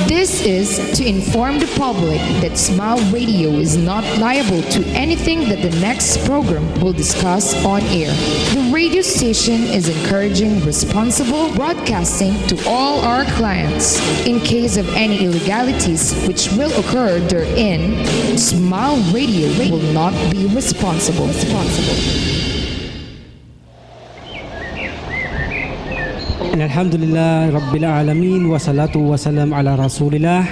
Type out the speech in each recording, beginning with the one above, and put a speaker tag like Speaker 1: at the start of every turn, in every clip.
Speaker 1: This is to inform the public that Smile Radio is not liable to anything that the next program will discuss on air. The radio station is encouraging responsible broadcasting to all our clients. In case of any illegalities which will occur therein, Smile Radio will not be responsible.
Speaker 2: Alhamdulillah Rabbil Alamin wa salatu wa salam ala Rasulillah.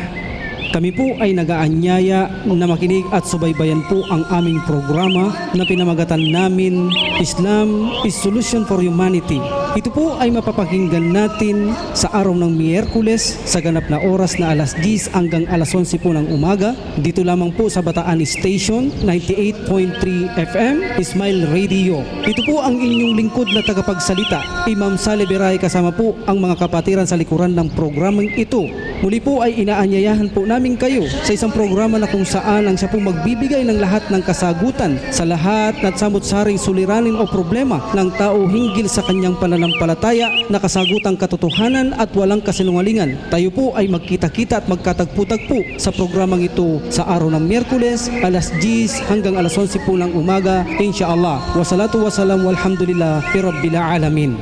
Speaker 2: Kami po ay nagaanyaya na makinig at subaybayan po ang aming programa na pinamagatan namin Islam is Solution for Humanity. Ito po ay mapapakinggan natin sa araw ng Miyerkules sa ganap na oras na alas 10 hanggang alas 11 po ng umaga. Dito lamang po sa Bataan Station 98.3 FM Smile Radio. Ito po ang inyong lingkod na tagapagsalita, Imam Saleh Beray, kasama po ang mga kapatiran sa likuran ng programang ito. Muli po ay inaanyayahan po namin kayo sa isang programa na kung saan ang siya pong magbibigay ng lahat ng kasagutan sa lahat at samot-saring suliranin o problema ng tao hinggil sa kanyang pananampalataya na kasagutang katotohanan at walang kasinungalingan. Tayo po ay magkita-kita at magkatagpo-tagpo sa programang ito sa araw ng Miyerkules, alas 10 hanggang alas 11 po ng umaga, insyaAllah. Wassalatu wassalam walhamdulillah Rabbil Alamin.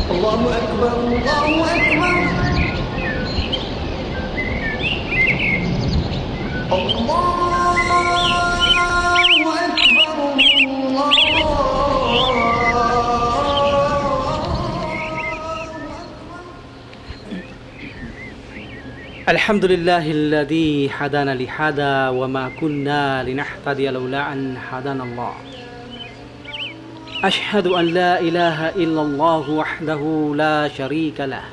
Speaker 3: Allahu Akbar, Allahu Akbar. Allahu Akbar,
Speaker 4: Alhamdulillahilladzi hadana li hada wa ma kunna linahtadiya laula an hadana Allah. Ashhadu an la ilaha illallah wahdahu la sharika lah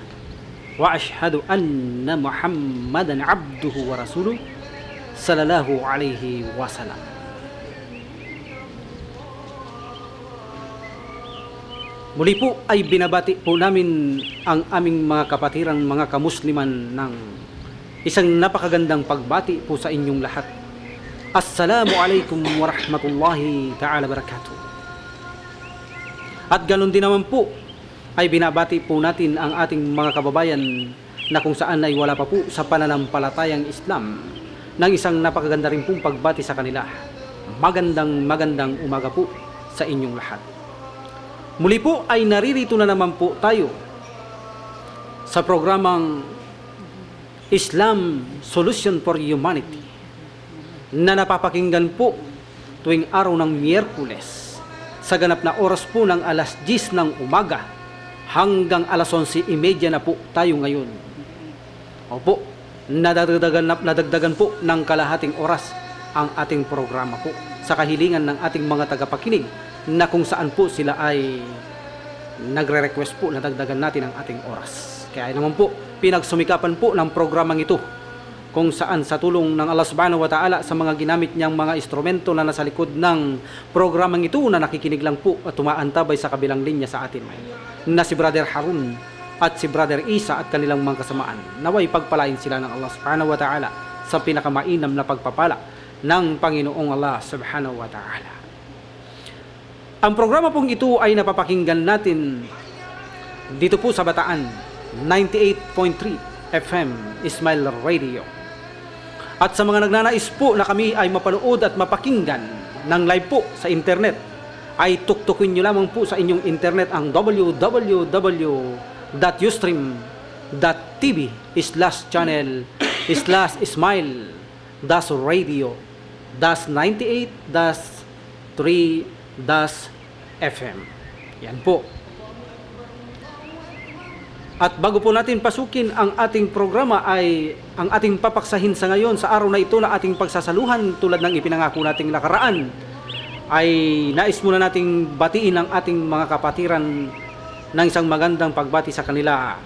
Speaker 4: wa ashhadu anna Muhammadan abduhu wa rasuluh sallallahu alaihi wasallam. Muli po ay binabati po namin ang aming mga kapatiran, mga kamusliman ng isang napakagandang pagbati po sa inyong lahat. Assalamu alaikum wa rahmatullahi ta'ala barakatuh. At ganun din naman po ay binabati po natin ang ating mga kababayan na kung saan ay wala pa po sa pananampalatayang Islam ng isang napakaganda rin pong pagbati sa kanila. Magandang umaga po sa inyong lahat. Muli po ay naririto na naman po tayo sa programang Islam Solution for Humanity na napapakinggan po tuwing araw ng Miyerkules sa ganap na oras po ng alas 10 ng umaga hanggang alas 11:30 na po tayo ngayon. Opo, nadagdagan po ng kalahating oras ang ating programa po sa kahilingan ng ating mga tagapakinig na kung saan po sila ay nagre-request po na dagdagan natin ang ating oras. Kaya naman po, pinagsumikapan po ng programang ito kung saan sa tulong ng Allah subhanahu wa ta'ala sa mga ginamit niyang mga instrumento na nasa likod ng programang ito na nakikinig lang po at tumaantabay sa kabilang linya sa atin na si Brother Harun at si Brother Isa at kanilang mga kasamaan. Naway pagpalain sila ng Allah subhanahu wa ta'ala sa pinakamainam na pagpapala ng Panginoong Allah subhanahu wa ta'ala. Ang programa pong ito ay napapakinggan natin dito po sa Bataan 98.3 FM Smile Radio. At sa mga nagnanais po na kami ay mapanood at mapakinggan ng live po sa internet, ay tuktukin nyo lamang po sa inyong internet ang www.ustream.tv/channel/smile-98-3-FM. Yan po. At bago po natin pasukin ang ating programa ay ang ating papaksahin sa ngayon sa araw na ito na ating pagsasaluhan tulad ng ipinangako nating nakaraan ay nais muna nating batiin ang ating mga kapatiran ng isang magandang pagbati sa kanila.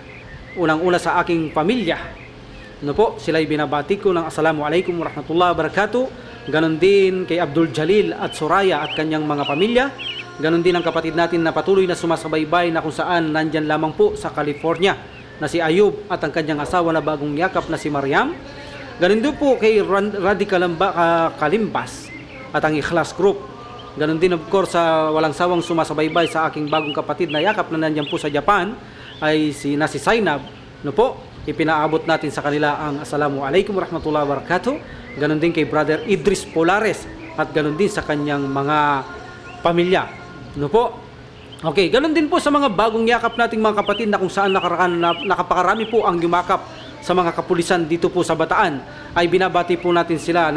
Speaker 4: Unang-una sa aking pamilya. Ano po, sila'y binabati ko ng Assalamualaikum warahmatullahi wabarakatuh. Ganon din kay Abdul Jalil at Soraya at kanyang mga pamilya. Ganon din ang kapatid natin na patuloy na sumasabaybay na kung saan nandyan lamang po sa California na si Ayub at ang kanyang asawa na bagong yakap na si Mariam. Ganon din po kay Radical Kalimbas at ang Ikhlas Group Ganon din of course sa walang sawang sumasabaybay sa aking bagong kapatid na yakap na nandiyan po sa Japan ay si Zainab. No po, ipinaabot natin sa kanila ang Assalamualaikum warahmatullahi wabarakatuh. Ganon din kay Brother Idris Polares at ganon din sa kanyang mga pamilya. No po. Okay, ganon din po sa mga bagong yakap nating mga kapatid na kung saan nakapakarami po ang yumakap sa mga kapulisan dito po sa Bataan. Ay binabati po natin sila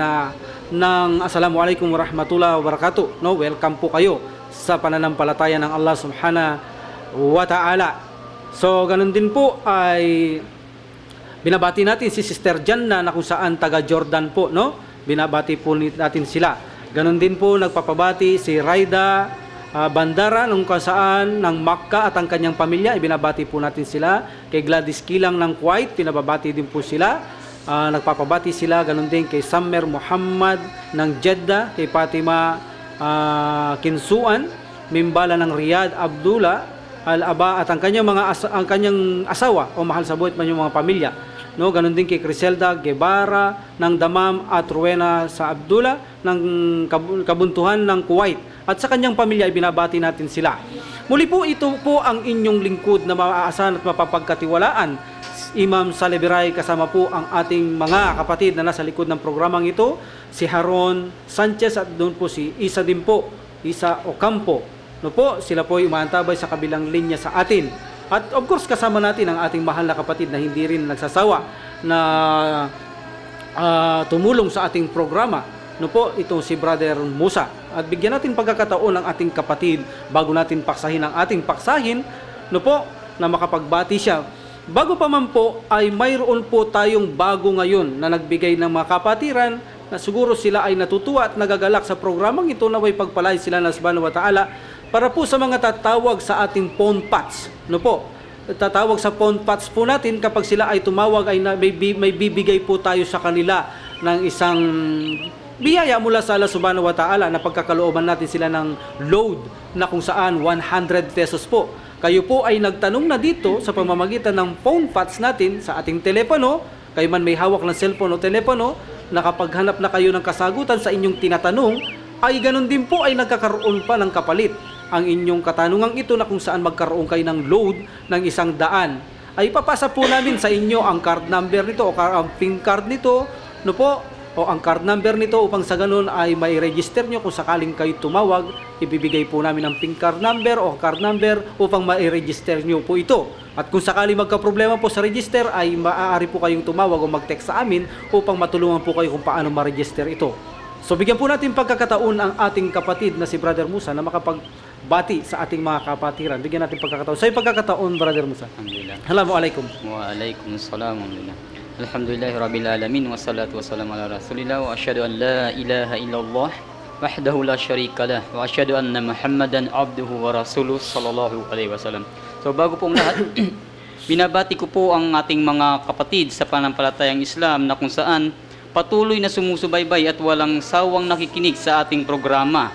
Speaker 4: ng Assalamualaikum warahmatullahi wabarakatuh. No, welcome po kayo sa pananampalataya ng Allah Subhanahu wa Ta'ala. So, ganun din po ay binabati natin si Sister Janna na kung saan taga Jordan po, no? Binabati po natin sila. Ganun din po nagpapabati si Raida Bandara nung saan ng Makkah at ang kanyang pamilya. Ibinabati po natin sila. Kay Gladys Kilang ng Kuwait, pinababati din po sila. Nagpapabati sila. Ganun din kay Summer Muhammad ng Jeddah, kay Fatima Kinsuan, Mimbala ng Riyadh Abdullah Al-Aba at ang kanyang asawa o mahal sa buhay man yung mga pamilya. No, ganun din kay Criselda Guevara ng Damam at Rowena sa Abdullah ng Kabuntuhan ng Kuwait. At sa kanyang pamilya, ibinabati natin sila. Muli po, ito po ang inyong lingkod na maaasahan at mapapagkatiwalaan. Imam Salebiray, kasama po ang ating mga kapatid na nasa likod ng programang ito, si Haron Sanchez at doon po si Isa din po, Isa Ocampo. No po, sila po ay umaantabay sa kabilang linya sa atin. At of course, kasama natin ang ating mahal na kapatid na hindi rin nagsasawa na tumulong sa ating programa. No po, ito si Brother Musa. At bigyan natin pagkakataon ng ating kapatid bago natin paksahin ang ating paksahin, no po, na makapagbati siya. Bago pa man po ay mayroon po tayong bago ngayon na nagbigay ng mga kapatiran na siguro sila ay natutuwa at nagagalak sa programang ito na may pagpalain sila ng Subhanahu wa Ta'ala para po sa mga tatawag sa ating phone pots. No po, tatawag sa phone pots po natin kapag sila ay tumawag ay may bibigay po tayo sa kanila ng isang biyaya mula sa Allah Subhanahu wa Ta'ala na pagkakalooban natin sila ng load na kung saan 100 pesos po. Kayo po ay nagtanong na dito sa pamamagitan ng phone pots natin sa ating telepono. Kayo man may hawak ng cellphone o telepono, nakapaghanap na kayo ng kasagutan sa inyong tinatanong, ay ganun din po ay nagkakaroon pa ng kapalit. Ang inyong katanungang ito na kung saan magkaroon kayo ng load ng 100, ay papasa po namin sa inyo ang card number nito o ang PIN card nito, no po, o ang card number nito upang sa ganun ay may register nyo kung sakaling kayo tumawag, ibibigay po namin ang PIN card number o card number upang mai-register nyo po ito. At kung sakaling magka-problema po sa register ay maaari po kayong tumawag o mag-text sa amin upang matulungan po kayo kung paano ma-register ito. So bigyan po natin pagkakataon ang ating kapatid na si Brother Musa na makapagbati sa ating mga kapatiran. Bigyan natin pagkakataon. Sa pagkakataon, Brother Musa.
Speaker 5: Alhamdulillah.
Speaker 4: Assalamualaikum.
Speaker 5: Waalaikumsalam. Alhamdulillah. Alhamdulillahi Rabbil Alamin. Wassalatu wassalamu ala Rasulillah. Wa asyhadu an la ilaha illallah wahdahu la syarika lah. Wa asyhadu anna Muhammadan abduhu wa rasuluh sallallahu alaihi wasallam. So bago pong lahat, binabati ko po ang ating mga kapatid sa pananampalatayang Islam na kung saan patuloy na sumusubaybay at walang sawang nakikinig sa ating programa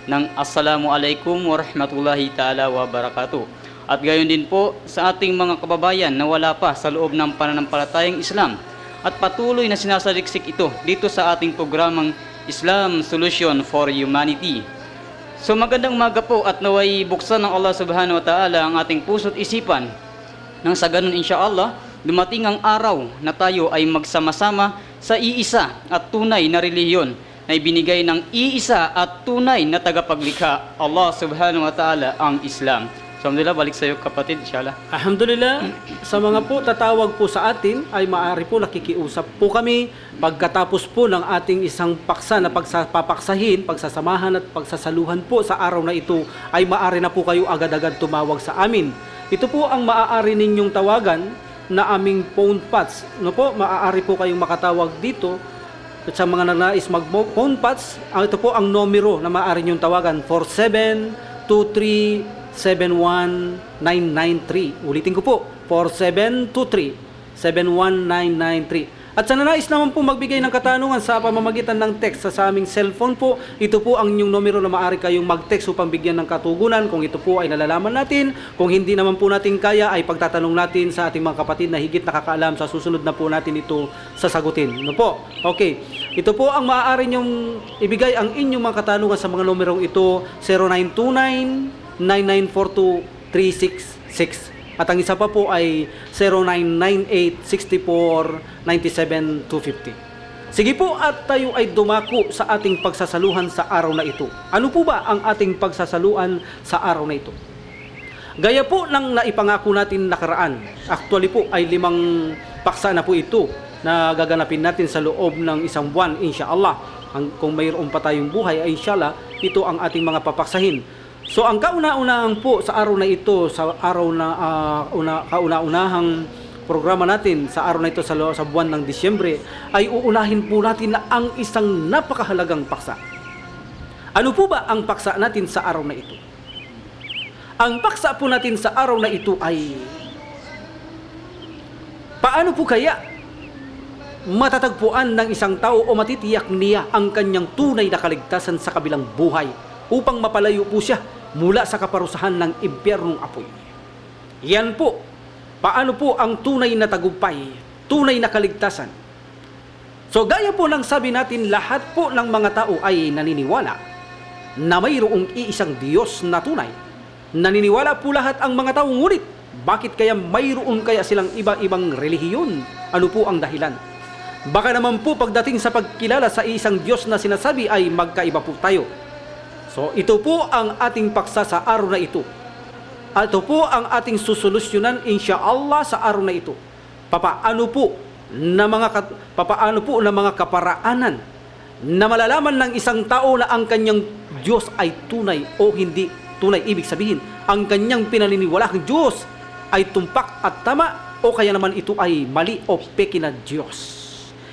Speaker 5: ng Assalamualaikum warahmatullahi ta'ala wabarakatuh. At gayon din po sa ating mga kababayan na wala pa sa loob ng pananampalatayang Islam at patuloy na sinasaliksik ito dito sa ating programang Islam Solution for Humanity. So magandang umaga po at naway buksan ng Allah Subhanahu wa Ta'ala ang ating puso't isipan nang sa ganun insyaAllah dumating ang araw na tayo ay magsama-sama sa iisa at tunay na relihiyon na ibinigay ng iisa at tunay na tagapaglikha, Allah Subhanahu wa Ta'ala, ang Islam. So, alhamdulillah, balik sa iyo kapatid, inshallah.
Speaker 4: Alhamdulillah, sa mga po tatawag po sa atin ay maaari po nakikiusap po kami pagkatapos po ng ating isang paksa na pagsasamahan at pagsasaluhan po sa araw na ito ay maaari na po kayo agad-agad tumawag sa amin. Ito po ang maaari ninyong tawagan na aming phone pots. No po, maaari po kayong makatawag dito at sa mga nais mag-phone pots, ito po ang numero na maaari ninyong tawagan, 4723-71993. Ulitin ko po, 4723-71993. At sa nanais naman po magbigay ng katanungan sa pamamagitan ng text sa aming cellphone po, ito po ang inyong numero na maaari kayong mag-text upang bigyan ng katugunan kung ito po ay nalalaman natin. Kung hindi naman po natin kaya, ay pagtatanong natin sa ating mga kapatid na higit nakakaalam, sa susunod na po natin ito sasagutin. Ano po? Okay. Ito po ang maaari nyong ibigay ang inyong mga katanungan sa mga numerong ito, 0929-9942-366. At ang isa pa po ay 0998-64-97-250. Sige po at tayo ay dumako sa ating pagsasaluhan sa araw na ito. Ano po ba ang ating pagsasaluhan sa araw na ito? Gaya po ng naipangako natin nakaraan. Actually po ay 5 paksa na po ito na gaganapin natin sa loob ng isang buwan, inshallah. Kung mayroon pa tayong buhay, ay inshallah, ito ang ating mga papaksahin. So ang kauna-unahan po sa araw na ito, sa araw na kauna-unahang programa natin sa araw na ito sa buwan ng Disyembre, ay uunahin po natin na ang isang napakahalagang paksa. Ano po ba ang paksa natin sa araw na ito? Ang paksa po natin sa araw na ito ay paano po kaya matatagpuan ng isang tao o matitiyak niya ang kanyang tunay na kaligtasan sa kabilang buhay upang mapalayo po siya mula sa kaparusahan ng impyernong apoy. Yan po, paano po ang tunay na tagumpay, tunay na kaligtasan. So gaya po ng sabi natin, lahat po ng mga tao ay naniniwala na mayroong iisang Diyos na tunay. Naniniwala po lahat ang mga tao, ngunit bakit kaya mayroon kaya silang iba-ibang relihiyon? Ano po ang dahilan? Baka naman po pagdating sa pagkilala sa isang Diyos na sinasabi ay magkaiba po tayo. So ito po ang ating paksa sa araw na ito. Ito po ang ating susolusyonan insyaallah sa araw na ito. Papaano po na mga kaparaanan na malalaman ng isang tao na ang kanyang Diyos ay tunay o hindi tunay. Ibig sabihin, ang kanyang pinaniniwalahang Diyos ay tumpak at tama o kaya naman ito ay mali o peke na Diyos.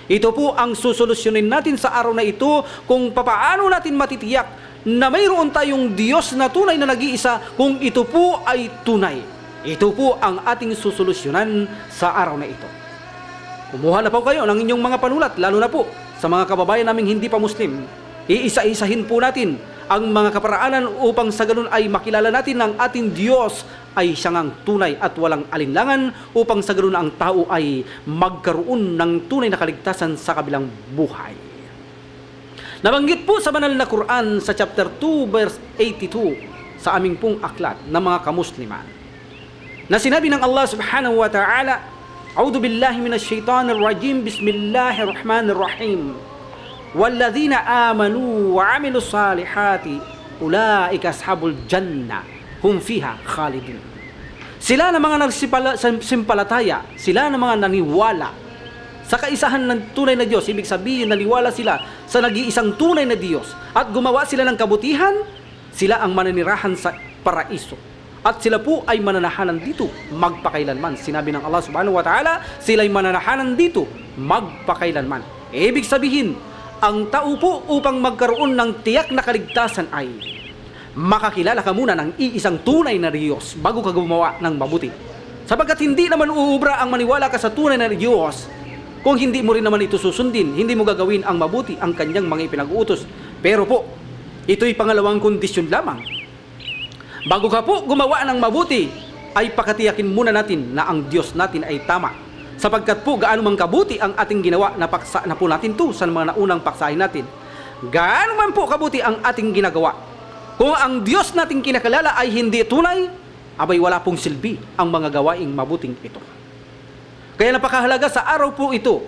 Speaker 4: Ito po ang susolusyonin natin sa araw na ito kung papaano natin matitiyak na mayroon tayong Diyos na tunay na nag-iisa kung ito po ay tunay. Ito po ang ating susolusyonan sa araw na ito. Kumuha na po kayo ng inyong mga panulat, lalo na po sa mga kababayan naming hindi pa Muslim. Iisa-isahin po natin ang mga kaparaanan upang sa ganun ay makilala natin ng ating Diyos ay siyang tunay at walang alinlangan upang sa ganun ang tao ay magkaroon ng tunay na kaligtasan sa kabilang buhay. Nabanggit po sa banal na Quran sa chapter 2 verse 82 sa aming pong aklat ng mga kamusliman na sinabi ng Allah subhanahu wa ta'ala, A'udhu billahi minash shaitanir rajim, Bismillahirrahmanirrahim, Walladhina amanu wa amilus salihati ulaika ashabul jannah hum fiha khalidun. Sila na mga nagsimpalataya, sila na mga naniwala sa kaisahan ng tunay na Diyos, ibig sabihin naniwala sila sa nag-iisang tunay na Diyos at gumawa sila ng kabutihan, sila ang mananirahan sa paraiso. At sila po ay mananahanan dito magpakailanman. Sinabi ng Allah subhanahu wa ta'ala, sila ay mananahanan dito magpakailanman. Ibig sabihin, ang tao po upang magkaroon ng tiyak na kaligtasan ay makakilala ka muna ng iisang tunay na Diyos bago ka gumawa ng mabuti. Sapagkat hindi naman uubra ang maniwala ka sa tunay na Diyos kung hindi mo rin naman ito susundin, hindi mo gagawin ang mabuti ang kanyang mga ipinag-uutos. Pero po, ito'y pangalawang kondisyon lamang. Bago ka po gumawa ng mabuti, ay pakatiyakin muna natin na ang Diyos natin ay tama. Sapagkat po gaano mang kabuti ang ating ginawa, na paksa na po natin to sa mga naunang paksahin natin. Gaano man po kabuti ang ating ginagawa, kung ang Diyos nating kinakalala ay hindi tunay, abay wala pong silbi ang mga gawaing mabuting ito. Kaya napakahalaga sa araw po ito,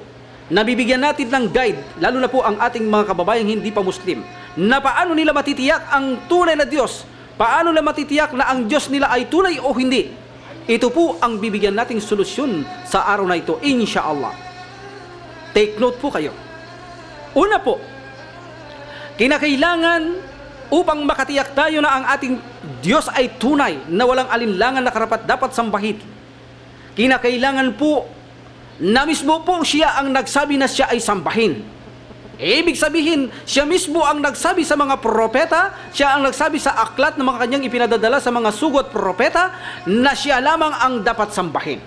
Speaker 4: nabibigyan natin ng guide, lalo na po ang ating mga kababayang hindi pa Muslim, na paano nila matitiyak ang tunay na Diyos, paano nila matitiyak na ang Diyos nila ay tunay o hindi. Ito po ang bibigyan nating solusyon sa araw na ito, insyaallah. Take note po kayo. Una po, kinakailangan upang makatiyak tayo na ang ating Diyos ay tunay na walang alinlangan na karapat dapat sambahin. Kinakailangan po na mismo po siya ang nagsabi na siya ay sambahin. Ibig sabihin, siya mismo ang nagsabi sa mga propeta, siya ang nagsabi sa aklat na mga kanyang ipinadadala sa mga sugot propeta na siya lamang ang dapat sambahin.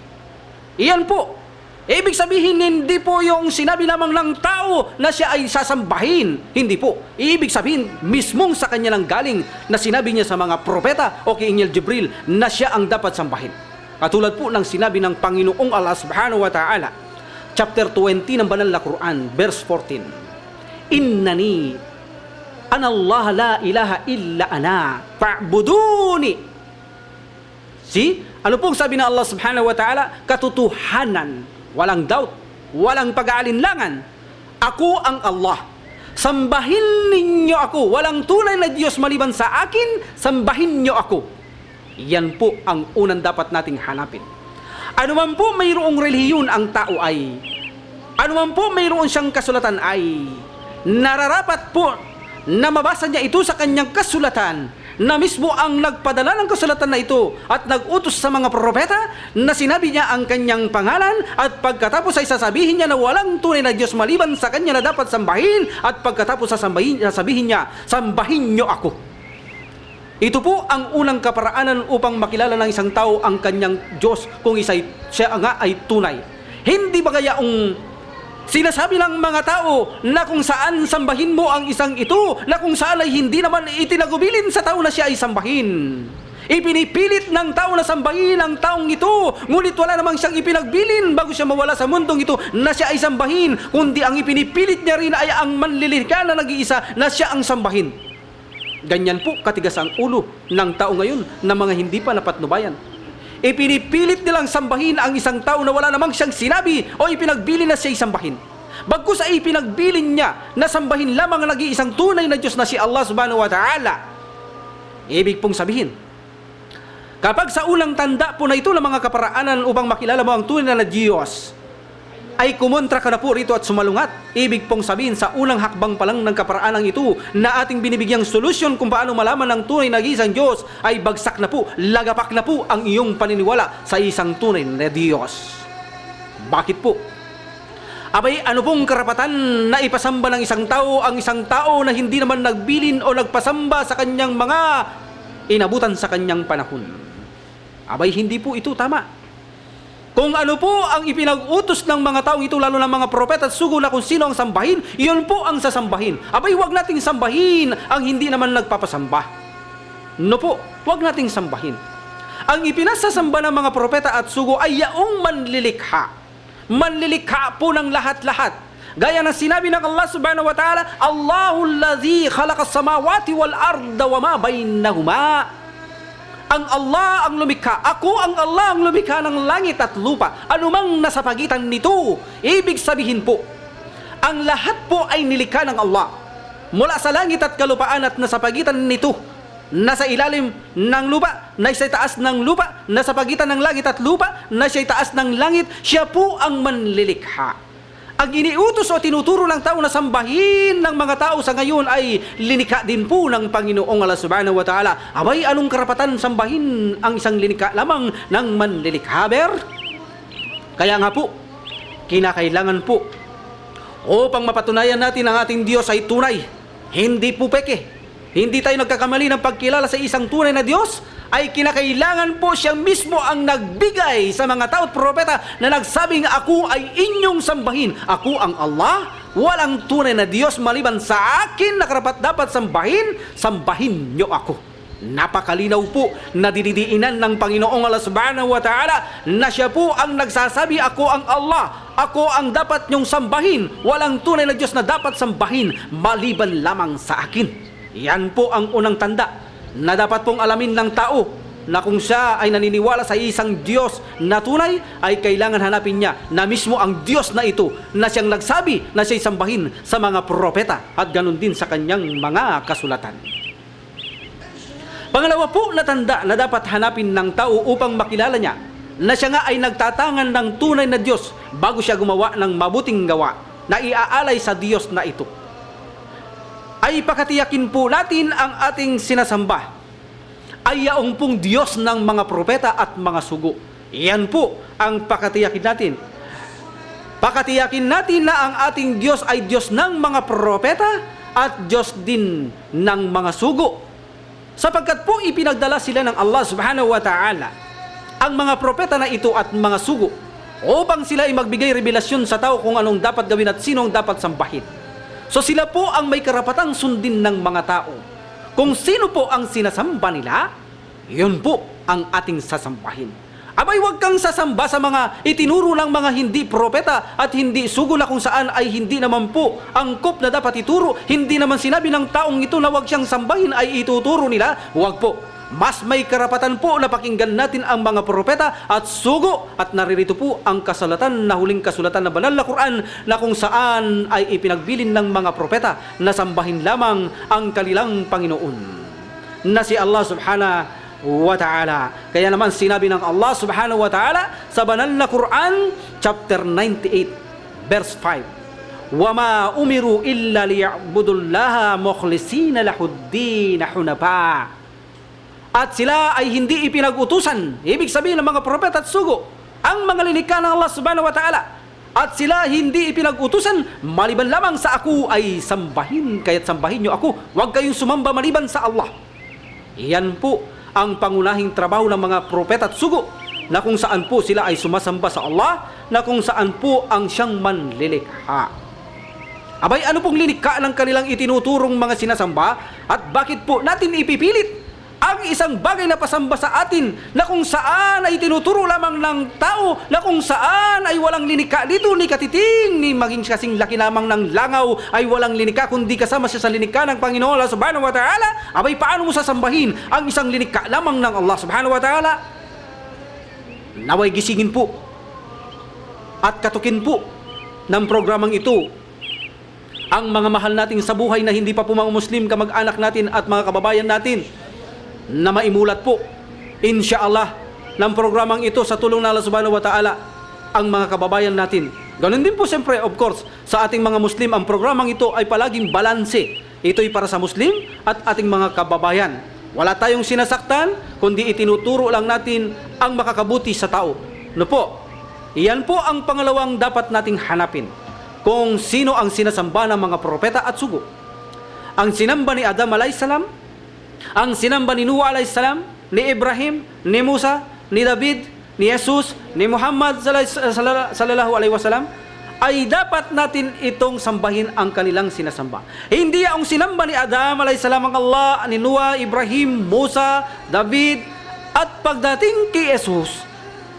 Speaker 4: Iyan po Ibig sabihin, hindi po yung sinabi lamang ng tao na siya ay sasambahin. Hindi po. Ibig sabihin, mismong sa kanya lang galing na sinabi niya sa mga propeta o kay Angel Jibril na siya ang dapat sambahin. Katulad po ng sinabi ng Panginoong Allah subhanahu wa ta'ala, chapter 20 ng banal na Quran, verse 14. Innani anallaha la ilaha illa ana fa'buduni. See? Ano pong sabi ng Allah subhanahu wa ta'ala? Katotohanan. Walang doubt, walang pag-aalinlangan. Ako ang Allah. Sambahin ninyo ako. Walang tunay na Diyos maliban sa akin, sambahin nyo ako. Yan po ang unang dapat nating hanapin. Ano man po mayroong relihiyon ang tao ay, ano man po mayroon siyang kasulatan ay, nararapat po na mabasa niya ito sa kanyang kasulatan, na mismo ang nagpadala ng kasulatan na ito at nag-utos sa mga propeta na sinabi niya ang kanyang pangalan, at pagkatapos ay sasabihin niya na walang tunay na Diyos maliban sa kanya na dapat sambahin, at pagkatapos sasabihin niya, sambahin niyo ako. Ito po ang unang kaparaanan upang makilala ng isang tao ang kanyang Diyos kung siya nga ay tunay. Hindi ba kayaong sinasabi ng mga tao na kung saan sambahin mo ang isang ito, na kung saan ay hindi naman itinagubilin sa tao na siya ay sambahin. Ipinipilit ng tao na sambahin ang taong ito, ngunit wala namang siyang ipinagbilin bago siya mawala sa mundong ito na siya ay sambahin, kundi ang ipinipilit niya rin ay ang manlilikha na nag-iisa na siya ang sambahin. Ganyan po katigas ang ulo ng tao ngayon na mga hindi pa napatnubayan. Ipinipilit nilang sambahin ang isang tao na wala namang siyang sinabi o ipinagbilin na siya sambahin. Bagkus ay ipinagbilin niya na sambahin lamang ang nag-iisang tunay na Diyos na si Allah subhanahu wa ta'ala. Ibig pong sabihin, kapag sa unang tanda po na ito ng mga kaparaanan upang makilala mo ang tunay na Diyos, ay kumontra ka na po rito at sumalungat. Ibig pong sabihin, sa unang hakbang pa lang ng kaparaanang ito na ating binibigyang solusyon kung paano malaman ng tunay na isang Diyos, ay bagsak na po, lagapak na po ang iyong paniniwala sa isang tunay na Diyos. Bakit po? Abay, ano pong karapatan na ipasamba ng isang tao ang isang tao na hindi naman nagbilin o nagpasamba sa kanyang mga inabutan sa kanyang panahon? Abay, hindi po ito tama. Kung ano po ang ipinag-utos ng mga taong ito, lalo ng mga propeta at sugo na kung sino ang sambahin, yun po ang sasambahin. Abay, wag nating sambahin ang hindi naman nagpapasamba. No po, wag nating sambahin. Ang ipinasasamba ng mga propeta at sugo ay yaong manlilikha. Manlilikha po ng lahat-lahat. Gaya ng sinabi ng Allah subhanahu wa ta'ala, Allahul ladzi khalaqas samawati wal arda wa ma bainahuma. Ang Allah ang lumikha. Ako ang Allah ang lumikha ng langit at lupa. Anumang nasa pagitan nito. Ibig sabihin po, ang lahat po ay nilikha ng Allah. Mula sa langit at kalupaan at nasa pagitan nito. Nasa ilalim ng lupa, nasa taas ng lupa, nasa pagitan ng langit at lupa, nasa taas ng langit. Siya po ang manlilikha. Ang iniutos o tinuturo ng tao na sambahin ng mga tao sa ngayon ay linikha din po ng Panginoong Allah subhanahu wa ta'ala. Abay, anong karapatan sambahin ang isang linikha lamang ng manlilikha, ber? Kaya nga po, kinakailangan po upang mapatunayan natin ang ating Diyos ay tunay, hindi po peke, hindi tayo nagkakamali ng pagkilala sa isang tunay na Diyos, ay kinakailangan po siya mismo ang nagbigay sa mga tao at propeta na nagsabing, ako ay inyong sambahin. Ako ang Allah, walang tunay na Diyos maliban sa akin na karapat dapat sambahin, sambahin nyo ako. Napakalinaw po na dididiinan ng Panginoong Allah subhanahu wa ta'ala na siya po ang nagsasabi, ako ang Allah, ako ang dapat nyong sambahin, walang tunay na Diyos na dapat sambahin maliban lamang sa akin. Yan po ang unang tanda na dapat pong alamin ng tao na kung siya ay naniniwala sa isang Diyos na tunay, ay kailangan hanapin niya na mismo ang Diyos na ito na siyang nagsabi na siya'y sambahin sa mga propeta at ganun din sa kanyang mga kasulatan. Pangalawa po na tanda na dapat hanapin ng tao upang makilala niya na siya nga ay nagtatangan ng tunay na Diyos bago siya gumawa ng mabuting gawa na iaalay sa Diyos na ito, ay pakatiyakin po natin ang ating sinasamba ay yaong pong Diyos ng mga propeta at mga sugo. Iyan po ang pakatiyakin natin. Pakatiyakin natin na ang ating Diyos ay Diyos ng mga propeta at Diyos din ng mga sugo. Sapagkat po ipinagdala sila ng Allah subhanahu wa ta'ala ang mga propeta na ito at mga sugo upang sila ay magbigay revelasyon sa tao kung anong dapat gawin at sino ang dapat sambahin. So sila po ang may karapatang sundin ng mga tao. Kung sino po ang sinasamba nila, yun po ang ating sasambahin. Abay, huwag kang sasamba sa mga itinuro ng mga hindi propeta at hindi sugo na kung saan ay hindi naman po angkop na dapat ituro. Hindi naman sinabi ng taong ito na huwag siyang sambahin ay ituturo nila. Huwag po. Mas may karapatan po na pakinggan natin ang mga propeta at sugo, at naririto po ang kasulatan na huling kasulatan na banal na Quran na kung saan ay ipinagbilin ng mga propeta na sambahin lamang ang kanilang Panginoon na si Allah subhanahu wa ta'ala. Kaya naman sinabi ng Allah subhanahu wa ta'ala sa banal na Quran chapter 98 verse 5, وَمَا أُمِرُوا إِلَّا لِيَعْبُدُوا اللَّهَ مُخْلِصِينَ لَهُ الدِّينَ حُنَفَاءَ. At sila ay hindi ipinag-utusan, ibig sabihin ng mga propeta at sugo, ang mga linikha ng Allah subhanahu wa ta'ala. At sila hindi ipinag-utusan maliban lamang sa ako ay sambahin, kaya't sambahin nyo ako. Huwag kayong sumamba maliban sa Allah. Iyan po ang pangunahing trabaho ng mga propeta at sugo, na kung saan po sila ay sumasamba sa Allah, na kung saan po ang siyang manlilikha. Abay, ano pong linikha ng kanilang itinuturong mga sinasamba, at bakit po natin ipipilit ang isang bagay na pasamba sa atin na kung saan ay tinuturo lamang ng tao, na kung saan ay walang linikha dito ni katiting, ni maging kasing laki lamang ng langaw ay walang linikha kundi kasama siya sa linikha ng Panginoon Allah subhanahu wa ta'ala? Abay, paano mo sasambahin ang isang linikha lamang ng Allah subhanahu wa ta'ala? Naway gisingin po at katukin po ng programang ito ang mga mahal nating sa buhay na hindi pa po mga Muslim, kamag-anak natin at mga kababayan natin, na maimulat po insyaallah ng programang ito sa tulong ng Allah subhanahu wa ta'ala ang mga kababayan natin. Ganun din po siyempre, of course, sa ating mga Muslim, ang programang ito ay palaging balanse. Ito'y para sa Muslim at ating mga kababayan. Wala tayong sinasaktan, kundi itinuturo lang natin ang makakabuti sa tao. No po, iyan po ang pangalawang dapat nating hanapin, kung sino ang sinasamba ng mga propeta at sugo. Ang sinamba ni Adam alayhisalam, ang sinamba ni Nuh alayhisalam, ni Ibrahim, ni Musa, ni David, ni Jesus, ni Muhammad sallallahu alaihi wasallam, ay dapat natin itong sambahin ang kanilang sinasamba. Hindi ang sinamba ni Adam alayhisalam ang Allah, ni Nuh, Ibrahim, Musa, David, at pagdating kay Jesus,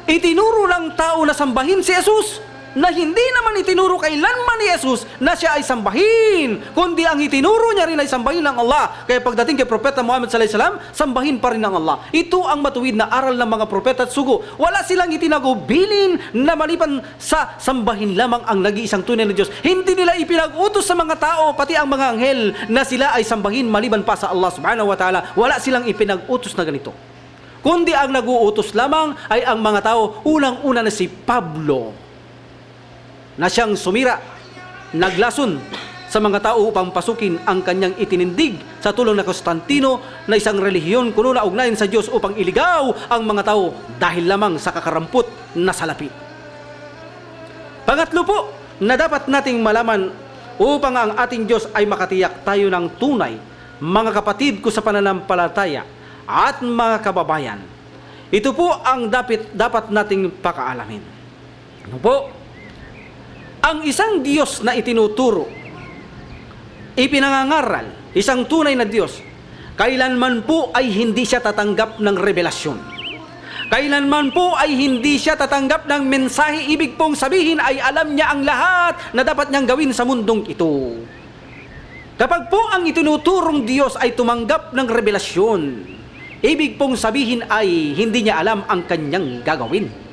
Speaker 4: itinuro lang tao na sambahin si Jesus, na hindi naman itinuro kailanman ni Jesus na siya ay sambahin, kundi ang itinuro niya rin ay sambahin ng Allah. Kaya pagdating kay Propeta Muhammad sallallahu alaihi wasallam, sambahin pa rin ng Allah. Ito ang matuwid na aral ng mga propeta at sugo. Wala silang itinagubilin na maliban sa sambahin lamang ang nag-iisang tunay na Diyos. Hindi nila ipinag-utos sa mga tao, pati ang mga anghel, na sila ay sambahin maliban pa sa Allah subhanahu wa ta'ala. Wala silang ipinag-utos na ganito. Kundi ang nag-uutos lamang ay ang mga tao, unang-una na si Pablo, na siyang sumira, naglason sa mga tao upang pasukin ang kanyang itinindig sa tulong ng Konstantino na isang relihiyon kuno na ugnayan sa Diyos upang iligaw ang mga tao dahil lamang sa kakarampot na salapi. Pangatlo po na dapat nating malaman upang ang ating Diyos ay makatiyak tayo ng tunay, mga kapatid ko sa pananampalataya at mga kababayan. Ito po ang dapat nating pakaalamin. Ano po? Ang isang Diyos na itinuturo, ipinangangaral, isang tunay na Diyos, kailanman po ay hindi siya tatanggap ng revelasyon. Kailanman po ay hindi siya tatanggap ng mensahe. Ibig pong sabihin ay alam niya ang lahat na dapat niyang gawin sa mundong ito. Kapag po ang itinuturong Diyos ay tumanggap ng revelasyon, ibig pong sabihin ay hindi niya alam ang kanyang gagawin.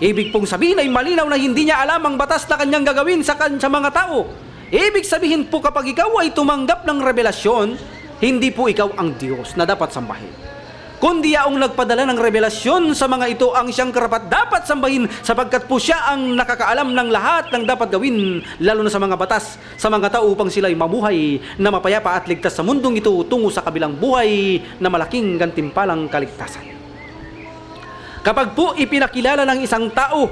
Speaker 4: Ibig pong sabihin ay malinaw na hindi niya alam ang batas na kanyang gagawin sa mga tao. Ibig sabihin po kapag ikaw ay tumanggap ng revelasyon, hindi po ikaw ang Diyos na dapat sambahin, kundi ang nagpadala ng revelasyon sa mga ito ang siyang karapat dapat sambahin, sapagkat po siya ang nakakaalam ng lahat ng dapat gawin, lalo na sa mga batas sa mga tao upang sila ay mabuhay na mapayapa at ligtas sa mundong ito tungo sa kabilang buhay na malaking gantimpalang kaligtasan. Kapag po ipinakilala ng isang tao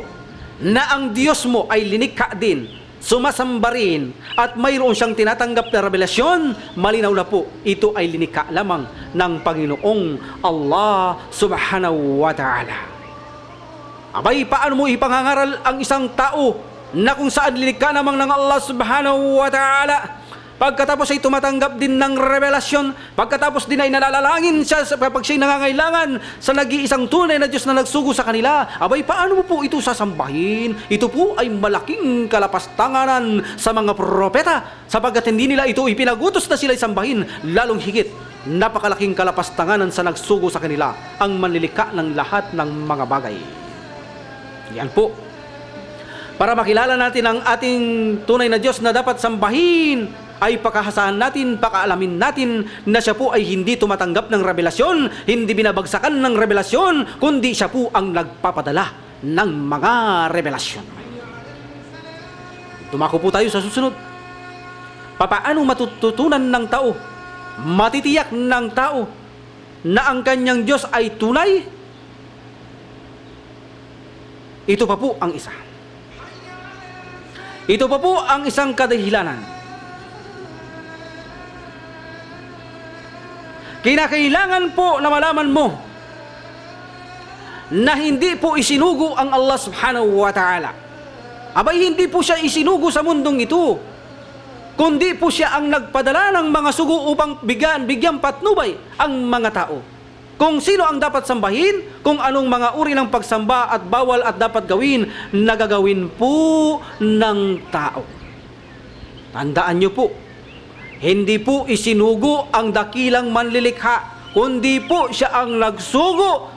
Speaker 4: na ang Diyos mo ay linikha din, sumasamba rin, at mayroon siyang tinatanggap na revelasyon, malinaw na po, ito ay linikha lamang ng Panginoong Allah subhanahu wa ta'ala. Abay, paano mo ipangangaral ang isang tao na kung saan lilikha namang ng Allah subhanahu wa ta'ala, pagkatapos ay tumatanggap din ng revelasyon, pagkatapos din ay nalalangin siya kapag siya'y nangangailangan sa nag-iisang tunay na Diyos na nagsugo sa kanila? Abay, paano mo po ito sasambahin? Ito po ay malaking kalapastanganan sa mga propeta, sapagkat hindi nila ito ipinagutos na sila'y sambahin. Lalong higit, napakalaking kalapastanganan sa nagsugo sa kanila, ang manlilikha ng lahat ng mga bagay. Yan po. Para makilala natin ang ating tunay na Diyos na dapat sambahin, ay pakahasahan natin, pakaalamin natin na siya po ay hindi tumatanggap ng revelasyon, hindi binabagsakan ng revelasyon, kundi siya po ang nagpapadala ng mga revelasyon. Dumako po tayo sa susunod. Papaano matututunan ng tao, matitiyak ng tao na ang kanyang Diyos ay tunay? Ito pa po ang isa. Ito pa po ang isang kadahilanan. Kinakailangan po na malaman mo na hindi po isinugo ang Allah subhanahu wa ta'ala. Abay, hindi po siya isinugo sa mundong ito, kundi po siya ang nagpadala ng mga sugo upang bigyang patnubay ang mga tao. Kung sino ang dapat sambahin, kung anong mga uri ng pagsamba at bawal at dapat gawin, nagagawin po ng tao. Tandaan niyo po, hindi po isinugo ang dakilang manlilikha, kundi po siya ang nagsugo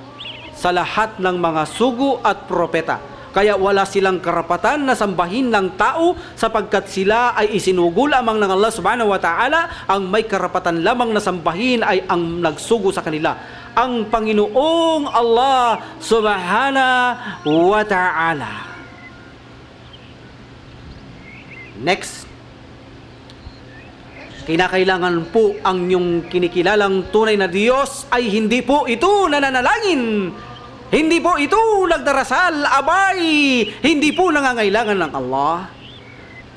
Speaker 4: sa lahat ng mga sugo at propeta. Kaya wala silang karapatan na sambahin ng tao, sapagkat sila ay isinugo lamang ng Allah subhanahu wa ta'ala. Ang may karapatan lamang na sambahin ay ang nagsugo sa kanila, ang Panginoong Allah subhanahu wa ta'ala. Next, kinakailangan po ang inyong kinikilalang tunay na Diyos ay hindi po ito nananalangin, hindi po ito nagdarasal, abay, hindi po nangangailangan ng Allah.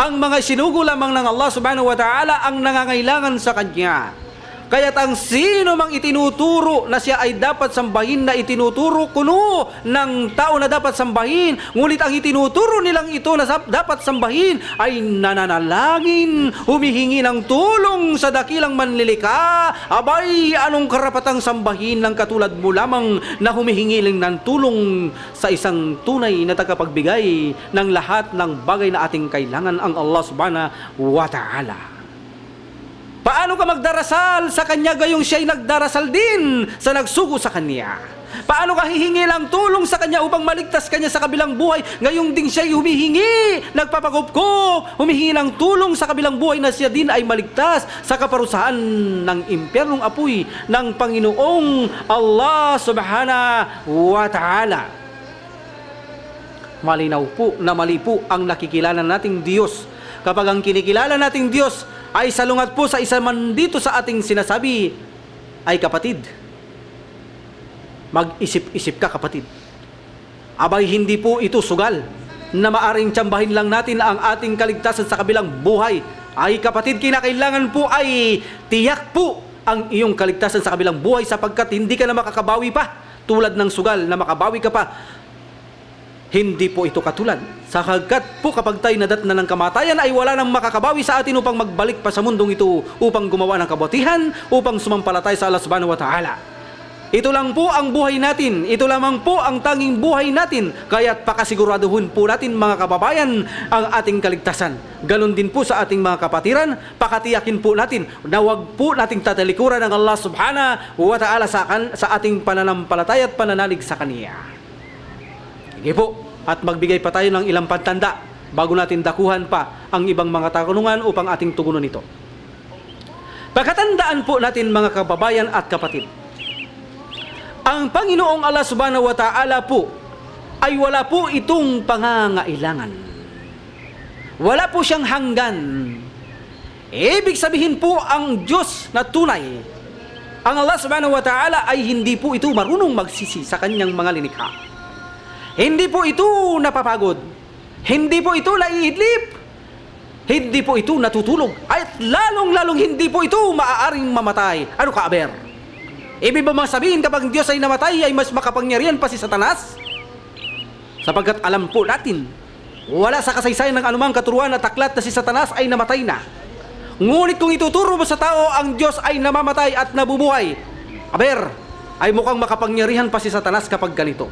Speaker 4: Ang mga sinugo lamang ng Allah subhanahu wa ta'ala ang nangangailangan sa Kanya. Kaya't ang sino mang itinuturo na siya ay dapat sambahin, na itinuturo kuno ng tao na dapat sambahin, ngunit ang itinuturo nilang ito na dapat sambahin ay nananalangin, humihingi ng tulong sa dakilang manlilikha, abay, anong karapatang sambahin ng katulad mo lamang na humihingi lang ng tulong sa isang tunay na tagapagbigay ng lahat ng bagay na ating kailangan, ang Allah subhanahu wa ta'ala? Paano ka magdarasal sa Kanya gayong siya'y nagdarasal din sa nagsugo sa Kanya? Paano ka hihingi lang tulong sa Kanya upang maligtas Kanya sa kabilang buhay gayong ding siya'y humihingi, nagpapagupko, humihingi ng tulong sa kabilang buhay na siya din ay maligtas sa kaparusahan ng impyernong apoy ng Panginoong Allah subhanahu wa ta'ala? Malinaw po na mali po ang nakikilala nating Diyos kapag ang kinikilala nating Diyos ay salungat po sa isa man dito sa ating sinasabi ay kapatid. Mag-isip-isip ka, kapatid. Abay, hindi po ito sugal na maaring tsambahin lang natin ang ating kaligtasan sa kabilang buhay. Ay kapatid, kinakailangan po ay tiyak po ang iyong kaligtasan sa kabilang buhay, sapagkat hindi ka na makakabawi pa tulad ng sugal na makabawi ka pa. Hindi po ito katulad. Sapagkat po kapag tayo nadatna ng kamatayan ay wala nang makakabawi sa atin upang magbalik pa sa mundong ito upang gumawa ng kabutihan, upang sumampalataya sa Allah subhanahu wa ta'ala. Ito lang po ang buhay natin. Ito lamang po ang tanging buhay natin. Kaya't pakasiguraduhin po natin, mga kababayan, ang ating kaligtasan. Ganon din po sa ating mga kapatiran. Pakatiyakin po natin na huwag po nating tatalikuran ng Allah subhanahu wa ta'ala sa ating pananampalataya at pananalig sa Kaniya. Sige po. At magbigay pa tayo ng ilang pantanda bago natin dakuhan pa ang ibang mga tanungan upang ating tugunan ito. Pagkatandaan po natin, mga kababayan at kapatid, ang Panginoong Allah subhanahu wa ta'ala po ay wala po itong pangangailangan. Wala po siyang hanggan. Ibig sabihin po, ang Diyos na tunay, ang Allah subhanahu wa ta'ala, ay hindi po ito marunong magsisi sa kanyang mga linikha. Hindi po ito napapagod. Hindi po ito naiidlip. Hindi po ito natutulog. At lalong-lalong hindi po ito maaaring mamatay. Ano ka, Aber? Ibig ba masabihin kapag Diyos ay namatay ay mas makapangyarihan pa si Satanas? Sapagkat alam po natin, wala sa kasaysayan ng anumang katuruan at aklat na si Satanas ay namatay na. Ngunit kung ituturo mo sa tao ang Diyos ay namamatay at nabubuhay, aber, ay mukhang makapangyarihan pa si Satanas kapag ganito.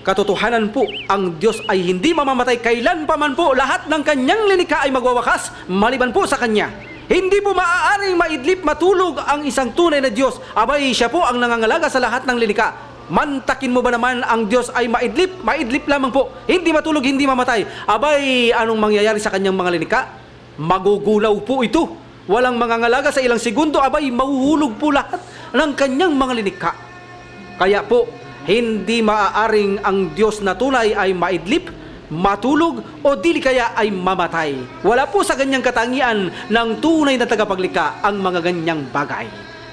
Speaker 4: Katotohanan po, ang Diyos ay hindi mamamatay kailan pa man po. Lahat ng kanyang linikha ay magwawakas maliban po sa kanya. Hindi po maaaring maidlip matulog ang isang tunay na Diyos. Abay, siya po ang nangangalaga sa lahat ng linikha. Mantakin mo ba naman ang Diyos ay maidlip? Maidlip lamang po. Hindi matulog, hindi mamatay. Abay, anong mangyayari sa kanyang mga linikha? Magugulaw po ito. Walang mangangalaga sa ilang segundo. Abay, mahuhulog po lahat ng kanyang mga linikha. Kaya po, hindi maaaring ang Diyos na tunay ay maidlip, matulog, o dili kaya ay mamatay. Wala po sa ganyang katangian ng tunay na tagapaglikha ang mga ganyang bagay.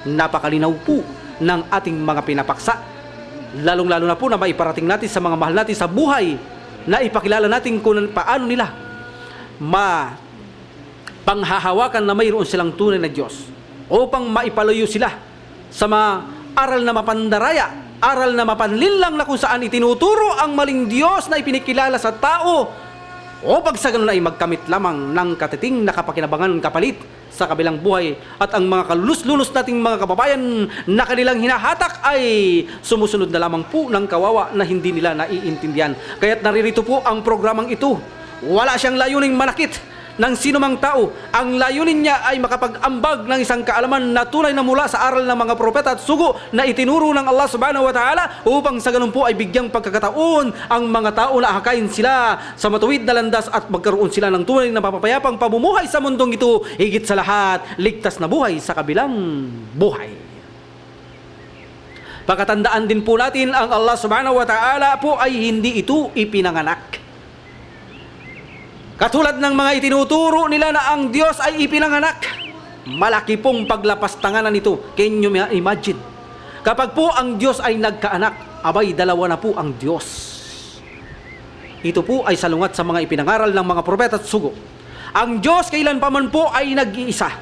Speaker 4: Napakalinaw po ng ating mga pinapaksa, lalong-lalo na po na maiparating natin sa mga mahal natin sa buhay, na ipakilala natin kung paano nila panghahawakan na mayroon silang tunay na Diyos upang maipalayo sila sa mga aral na mapandaraya, aral na mapanlinlang na kung saan itinuturo ang maling Diyos na ipinikilala sa tao o pag sa ganun ay magkamit lamang ng katiting na kapakinabangan kapalit sa kabilang buhay at ang mga kalulus-lunos nating mga kababayan na kanilang hinahatak ay sumusunod na lamang po ng kawawa na hindi nila naiintindihan. Kaya't naririto po ang programang ito. Wala siyang layuning manakit ng sinumang tao. Ang layunin niya ay makapag-ambag ng isang kaalaman na tunay na mula sa aral ng mga propeta at sugo na itinuro ng Allah subhanahu wa ta'ala upang sa ganun po ay bigyang pagkakataon ang mga tao na ahakain sila sa matuwid na landas at magkaroon sila ng tunay na mapapayapang pamumuhay sa mundong ito, higit sa lahat, ligtas na buhay sa kabilang buhay. Pagkatandaan din po natin ang Allah subhanahu wa ta'ala po ay hindi ito ipinanganak. Katulad ng mga itinuturo nila na ang Diyos ay ipinanganak, malaki pong paglapastanganan nito. Can you imagine? Kapag po ang Diyos ay nagkaanak, abay dalawa na po ang Diyos. Ito po ay salungat sa mga ipinangaral ng mga propeta at sugo. Ang Diyos kailanpaman po ay nag-iisa.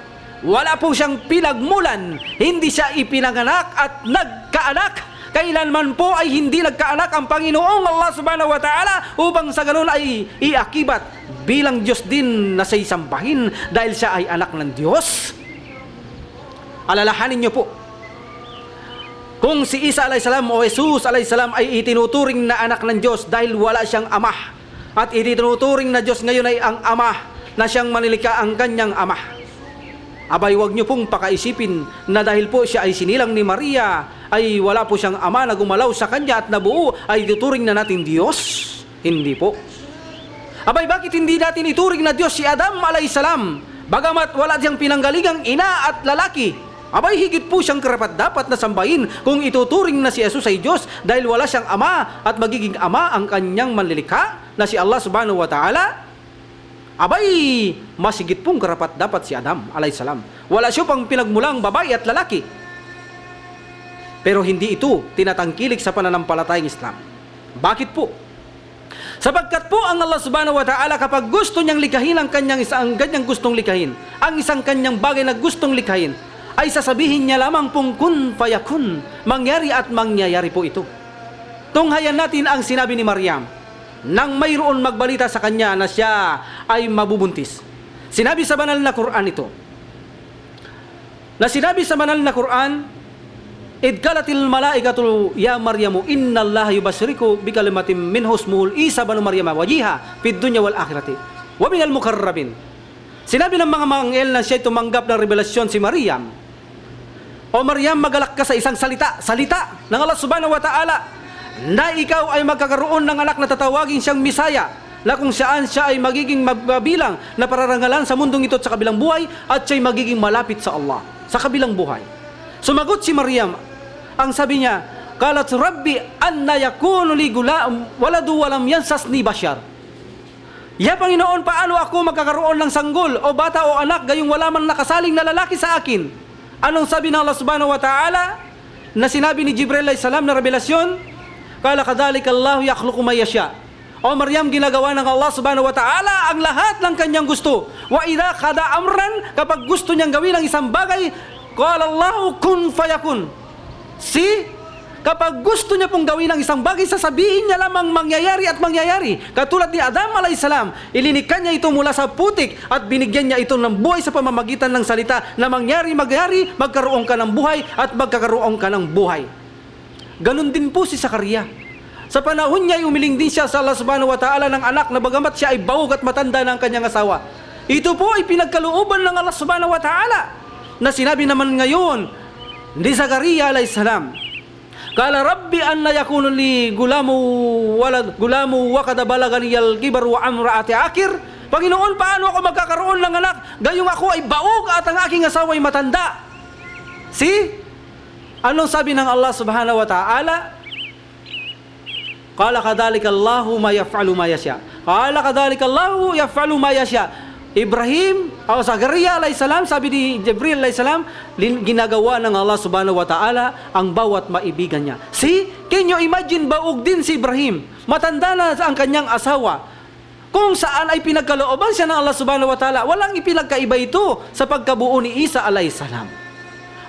Speaker 4: Wala po siyang pinagmulan, hindi siya ipinanganak at nagkaanak. Kailanman po ay hindi nagkaanak ang Panginoong Allah subhanahu wa ta'ala upang sa ganun ay iakibat bilang Diyos din na siya'y sambahin dahil siya ay anak ng Diyos. Alalahanin niyo po, kung si Isa alayhisalam o Jesus alayhisalam ay itinuturing na anak ng Diyos dahil wala siyang ama, at itinuturing na Diyos ngayon ay ang ama na siyang manilikha ang kanyang ama, abay wag niyo pong pakaisipin na dahil po siya ay sinilang ni Maria ay wala po siyang ama na gumalaw sa kanya at nabuo ay ituturing na natin Diyos. Hindi po. Abay, bakit hindi natin ituring na Diyos si Adam alayhisalam? Bagamat wala siyang pinanggalingang ina at lalaki, abay higit po siyang karapat-dapat na sambahin kung ituturing na si Jesus ay Diyos dahil wala siyang ama at magiging ama ang kanyang manlilikha na si Allah subhanahu wa ta'ala. Abay, masigit pong karapat-dapat si Adam alayhisalam. Wala siya pang pinagmulang babae at lalaki. Pero hindi ito tinatangkilik sa pananampalatayang Islam. Bakit po? Sapagkat po ang Allah subhanahu wa ta'ala kapag gusto niyang likhahin ang kanyang isang ganyang gustong likhahin, ang isang kanyang bagay na gustong likhahin, ay sasabihin niya lamang pong kun fayakun, mangyari at mangyayari po ito. Tunghayan natin ang sinabi ni Maryam nang mayroon magbalita sa kanya na siya ay mabubuntis. Sinabi sa banal na Quran ito. Na sinabi sa banal na Quran, idkalatil malaikatu ya Maryamu innallaha yubashiriku bikalimatin minhu ismuhu Isa banu Maryama wajiha fid dunya wal akhirati wa minal mukarrabin. Sinabi ng mga anghel na siya tumanggap ng revelasyon si Maryam. O Maryam, magalak ka sa isang salita ng Allah subhanahu wa ta'ala na ikaw ay magkakaroon ng anak na tatawagin siyang Misaya, na kung saan siya ay magiging mabilang na pararangalan sa mundong ito at sa kabilang buhay, at siya ay magiging malapit sa Allah sa kabilang buhay. Sumagot si Maryam, ang sabi niya, qalat rabbi anna yakunu li gulam waladu walam yansasni bashar. Ya Panginoon, paano ako magkakaroon ng sanggol o bata o anak gayong wala man nakasaling na lalaki sa akin? Anong sabi ng Allah subhanahu wa ta'ala na sinabi ni Jibril alayhis salam na revelasyon? Qala kadhalika Allahu yakhluqu may yasha. O Maryam, ginagawa ng Allah subhanahu wa ta'ala ang lahat ng kanyang gusto. Wa idha qada amran, kapag gusto niyang gawin ang isang bagay, qala Allahu kun fayakun. kapag gusto niya pong gawin ang isang bagay, sasabihin niya lamang mangyayari at mangyayari. Katulad ni Adam alayhisalam, ilinikha niya ito mula sa putik at binigyan niya ito ng buhay sa pamamagitan ng salita na mangyari, magkaroon ka ng buhay at magkakaroon ka ng buhay. Ganon din po si Zakaria. Sa panahon niya ay umiling din siya sa Allah subhanahu wa ta'ala ng anak na bagamat siya ay bawog at matanda ng kanyang asawa. Ito po ay pinagkalooban ng Allah subhanahu wa ta'ala na sinabi naman ngayon ni Zakaria alayhisalam, Kala Rabbi anna yakunu li gulamu wa qad balagani al-kibar wa amraati akir. Panginoon, paano ako magkakaroon ng anak gayong ako ay baog at ang aking asawa ay matanda? See? Anong sabi ng Allah subhanahu wa ta'ala? Qala kadhalika Allahu ma yaf'alu ma yasha. Qala kadhalika Allahu yaf'alu ma yasha. Ibrahim o Zakaria alayhisalam, sabi ni Jibril alayhisalam, ginagawa ng Allah subhanahu wa ta'ala ang bawat maibigan niya. See? Can you imagine, baog din si Ibrahim, matanda na ang kanyang asawa, kung saan ay pinagkalooban siya ng Allah subhanahu wa ta'ala. Walang ipinagkaiba ito sa pagkabuo ni Isa alayhisalam.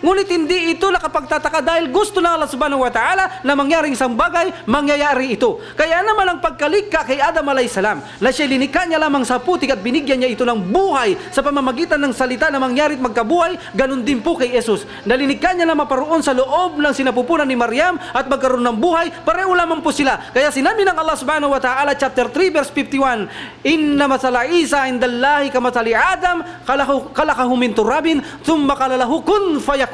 Speaker 4: Ngunit hindi ito nakapagtataka dahil gusto ng Allah subhanahu wa ta'ala na mangyaring isang bagay, mangyayari ito. Kaya naman ang pagkalikha kay Adam alayhisalam, na siya linikha niya lamang sa putik at binigyan niya ito ng buhay sa pamamagitan ng salita na mangyari at magkabuhay, ganun din po kay Jesus. Nalinikha niya lamang paroon sa loob ng sinapupunan ni Maryam at magkaroon ng buhay, pareho lamang po sila. Kaya sinabi ng Allah subhanahu wa ta'ala, chapter 3 verse 51, Inna masala Isa indallahi kamasali Adam, kalakahu min turabin, thumma kalalahu kun fayak.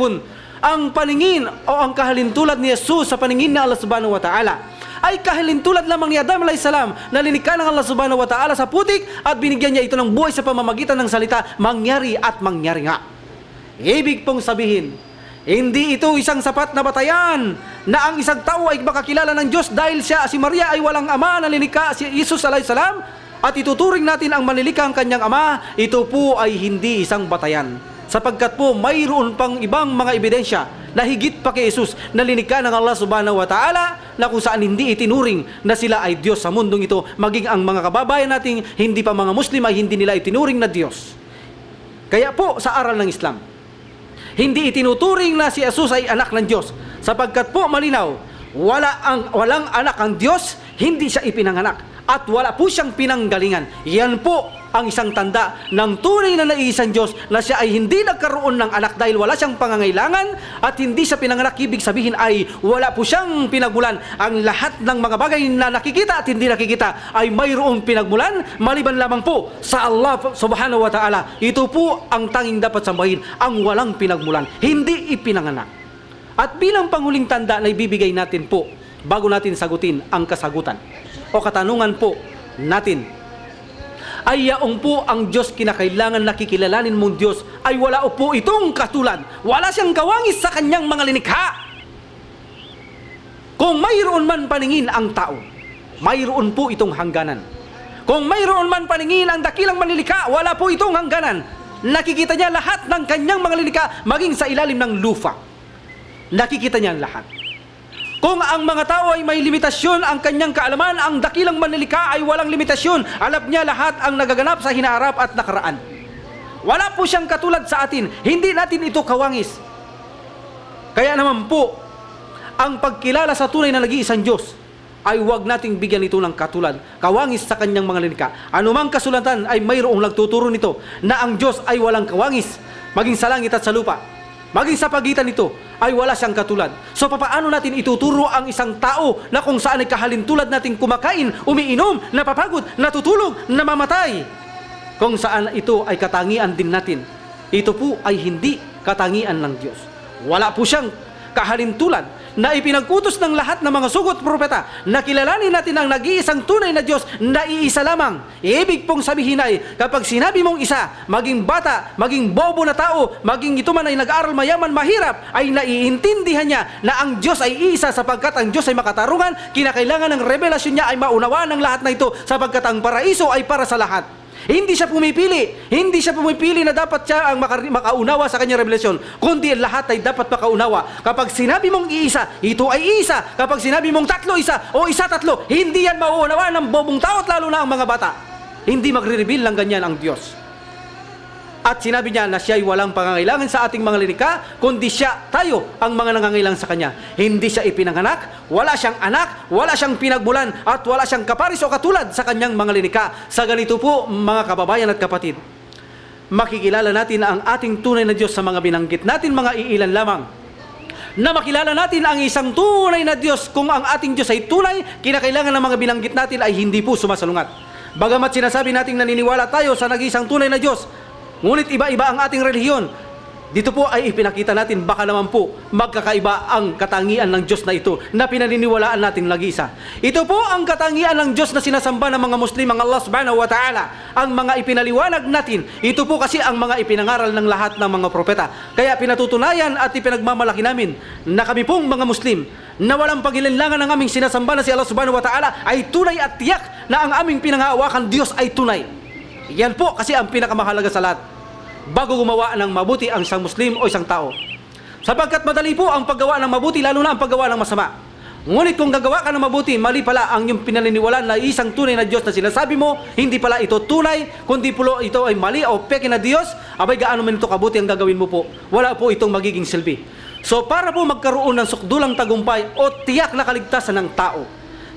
Speaker 4: Ang paningin o ang kahalintulad ni Jesus sa paningin ng Allah subhanahu wa ta'ala ay kahalintulad lamang ni Adam alayhisalam na linikha ng Allah subhanahu wa ta'ala sa putik at binigyan niya ito ng buhay sa pamamagitan ng salita, mangyari at mangyari nga. Ibig pong sabihin, hindi ito isang sapat na batayan na ang isang tao ay makakilala ng Diyos dahil si Maria ay walang ama na linikha si Jesus alayhisalam at ituturing natin ang manlilikha ang kanyang ama. Ito po ay hindi isang batayan. Sapagkat po mayroon pang ibang mga ebidensya na higit pa kay Jesus na linikha ng Allah subhanahu wa ta'ala na kung saan hindi itinuring na sila ay Diyos sa mundong ito, maging ang mga kababayan nating hindi pa mga Muslim ay hindi nila itinuring na Diyos. Kaya po sa aral ng Islam, hindi itinuturing na si Jesus ay anak ng Diyos sapagkat po malinaw, walang anak ang Diyos, hindi siya ipinanganak at wala po siyang pinanggalingan. Yan po ang isang tanda ng tunay na naiisang Diyos na siya ay hindi nagkaroon ng anak dahil wala siyang pangangailangan at hindi siya pinanganak. Ibig sabihin ay wala po siyang pinagmulan. Ang lahat ng mga bagay na nakikita at hindi nakikita ay mayroong pinagmulan maliban lamang po sa Allah subhanahu wa ta'ala. Ito po ang tanging dapat sambahin, ang walang pinagmulan, hindi ipinanganak. At bilang panghuling tanda na ibibigay natin po bago natin sagutin ang kasagutan o katanungan po natin, ay yaong po ang Diyos kinakailangan nakikilalanin mong Diyos ay wala po itong katulad. Wala siyang kawangis sa kanyang mga linikha. Kung mayroon man paningin ang tao, mayroon po itong hangganan. Kung mayroon man paningin ang dakilang manlilikha, wala po itong hangganan. Nakikita niya lahat ng kanyang mga lilikha, maging sa ilalim ng lupa. Nakikita niya lahat. Kung ang mga tao ay may limitasyon ang kanyang kaalaman, ang dakilang manlilikha ay walang limitasyon. Alam niya lahat ang nagaganap sa hinaharap at nakaraan. Wala po siyang katulad sa atin. Hindi natin ito kawangis. Kaya naman po, ang pagkilala sa tunay na nag-iisang Diyos ay huwag nating bigyan ito ng katulad, kawangis sa kanyang mga lilikha. Anumang kasulatan ay mayroong nagtuturo nito na ang Diyos ay walang kawangis, maging sa langit at sa lupa. Maging sa pagitan nito ay wala siyang katulad. So papaano natin ituturo ang isang tao na kung saan ay kahalintulad natin kumakain, umiinom, napapagod, natutulog, namamatay? Kung saan ito ay katangian din natin. Ito po ay hindi katangian ng Diyos. Wala po siyang kahalintulad na ipinag-utos ng lahat ng mga sugot propeta na kilalanin natin ang nag-iisang tunay na Diyos na iisa lamang. Ibig pong sabihin ay kapag sinabi mong isa, maging bata, maging bobo na tao, maging ito man ay nag-aaral, mayaman, mahirap, ay naiintindihan niya na ang Diyos ay iisa sapagkat ang Diyos ay makatarungan. Kinakailangan ng revelasyon niya ay maunawaan ng lahat na ito sapagkat ang paraiso ay para sa lahat. Hindi siya pumipili na dapat siya ang makaunawa sa kanyang revelasyon, kundi lahat ay dapat makaunawa. Kapag sinabi mong iisa, ito ay isa. Kapag sinabi mong tatlo, isa, o isa, tatlo, hindi yan mauunawa ng bobong tao at lalo na ang mga bata. Hindi magre-reveal lang ganyan ang Diyos. At sinabi niya na siya ay walang pangangailangan sa ating mga lilikha, kundi siya, tayo, ang mga nangangailangan sa kanya. Hindi siya ipinanganak, wala siyang anak, wala siyang pinagmulan, at wala siyang kaparis o katulad sa kanyang mga lilikha. Sa ganito po, mga kababayan at kapatid, makikilala natin ang ating tunay na Diyos sa mga binanggit natin, mga iilan lamang. Na makilala natin ang isang tunay na Diyos. Kung ang ating Diyos ay tunay, kinakailangan ng mga binanggit natin ay hindi po sumasalungat. Bagamat sinasabi nating naniniwala tayo sa nag-isang tunay na Diyos, ngunit iba-iba ang ating relihiyon. Dito po ay ipinakita natin baka naman po magkakaiba ang katangian ng Diyos na ito na pinaniniwalaan natin nag-isa. Ito po ang katangian ng Diyos na sinasamba ng mga Muslim, ang Allah subhanahu wa ta'ala. Ang mga ipinaliwanag natin, ito po kasi ang mga ipinangaral ng lahat ng mga propeta. Kaya pinatutunayan at ipinagmamalaki namin na kami pong mga Muslim na walang paghilinlangan ng aming sinasamba na si Allah subhanahu wa ta'ala ay tunay at tiyak na ang aming pinangahawakan Diyos ay tunay. Yan po kasi ang pinakamahalaga sa lahat bago gumawa ng mabuti ang isang Muslim o isang tao. Sapagkat madali po ang paggawa ng mabuti, lalo na ang paggawa ng masama. Ngunit kung gagawa ka ng mabuti, mali pala ang iyong pinaniniwalaan na isang tunay na Diyos na sinasabi mo, hindi pala ito tunay, kundi po ito ay mali o peke na Diyos, abay gaano man ito kabuti ang gagawin mo po. Wala po itong magiging silbi. So para po magkaroon ng sukdulang tagumpay o tiyak na kaligtasan ng tao,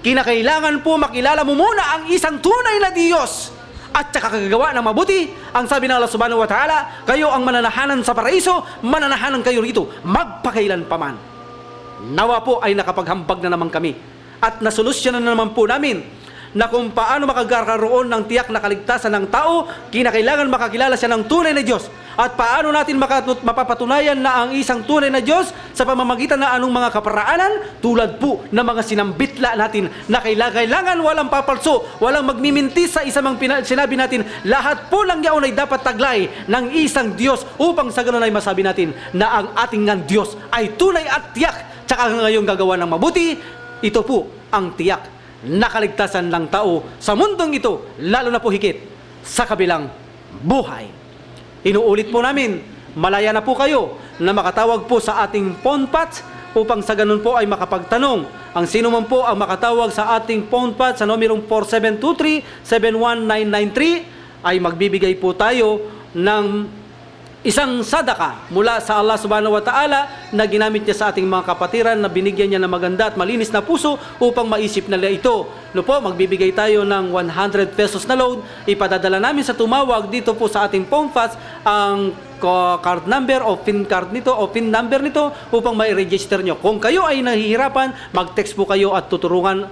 Speaker 4: kinakailangan po makilala mo muna ang isang tunay na Diyos at saka kagagawa ng mabuti. Ang sabi ng Allah subhanahu wa ta'ala, kayo ang mananahanan sa paraiso, mananahanan kayo rito magpakailan paman. Nawa po ay nakapaghambag na naman kami at nasolusyonan na naman po namin na kung paano makagkaroon ng tiyak na kaligtasan ng tao, kinakailangan makakilala siya ng tunay na Diyos. At paano natin mapapatunayan na ang isang tunay na Diyos sa pamamagitan na anong mga kaparaanan, tulad po ng mga sinambitla natin na kailangan walang papalso, walang magmimintis sa isang sinabi natin, lahat po lang yaon ay dapat taglay ng isang Diyos upang sa ganun ay masabi natin na ang ating ng Diyos ay tunay at tiyak. Tsaka ngayong gagawa ng mabuti, ito po ang tiyak na kaligtasan ng tao sa mundong ito, lalo na po higit sa kabilang buhay. Inuulit po namin, malaya na po kayo na makatawag po sa ating phone patch upang sa ganun po ay makapagtanong. Ang sino man po ang makatawag sa ating phone patch sa numerong 4723-71993 ay magbibigay po tayo ng isang sadaka mula sa Allah subhanahu wa ta'ala na ginamit niya sa ating mga kapatiran na binigyan niya ng maganda at malinis na puso upang maisip nila ito. No po, magbibigay tayo ng 100 pesos na load. Ipadadala namin sa tumawag dito po sa ating phone patch ang card number o PIN card nito o PIN number nito upang mai-register nyo. Kung kayo ay nahihirapan, mag-text po kayo at tutulungan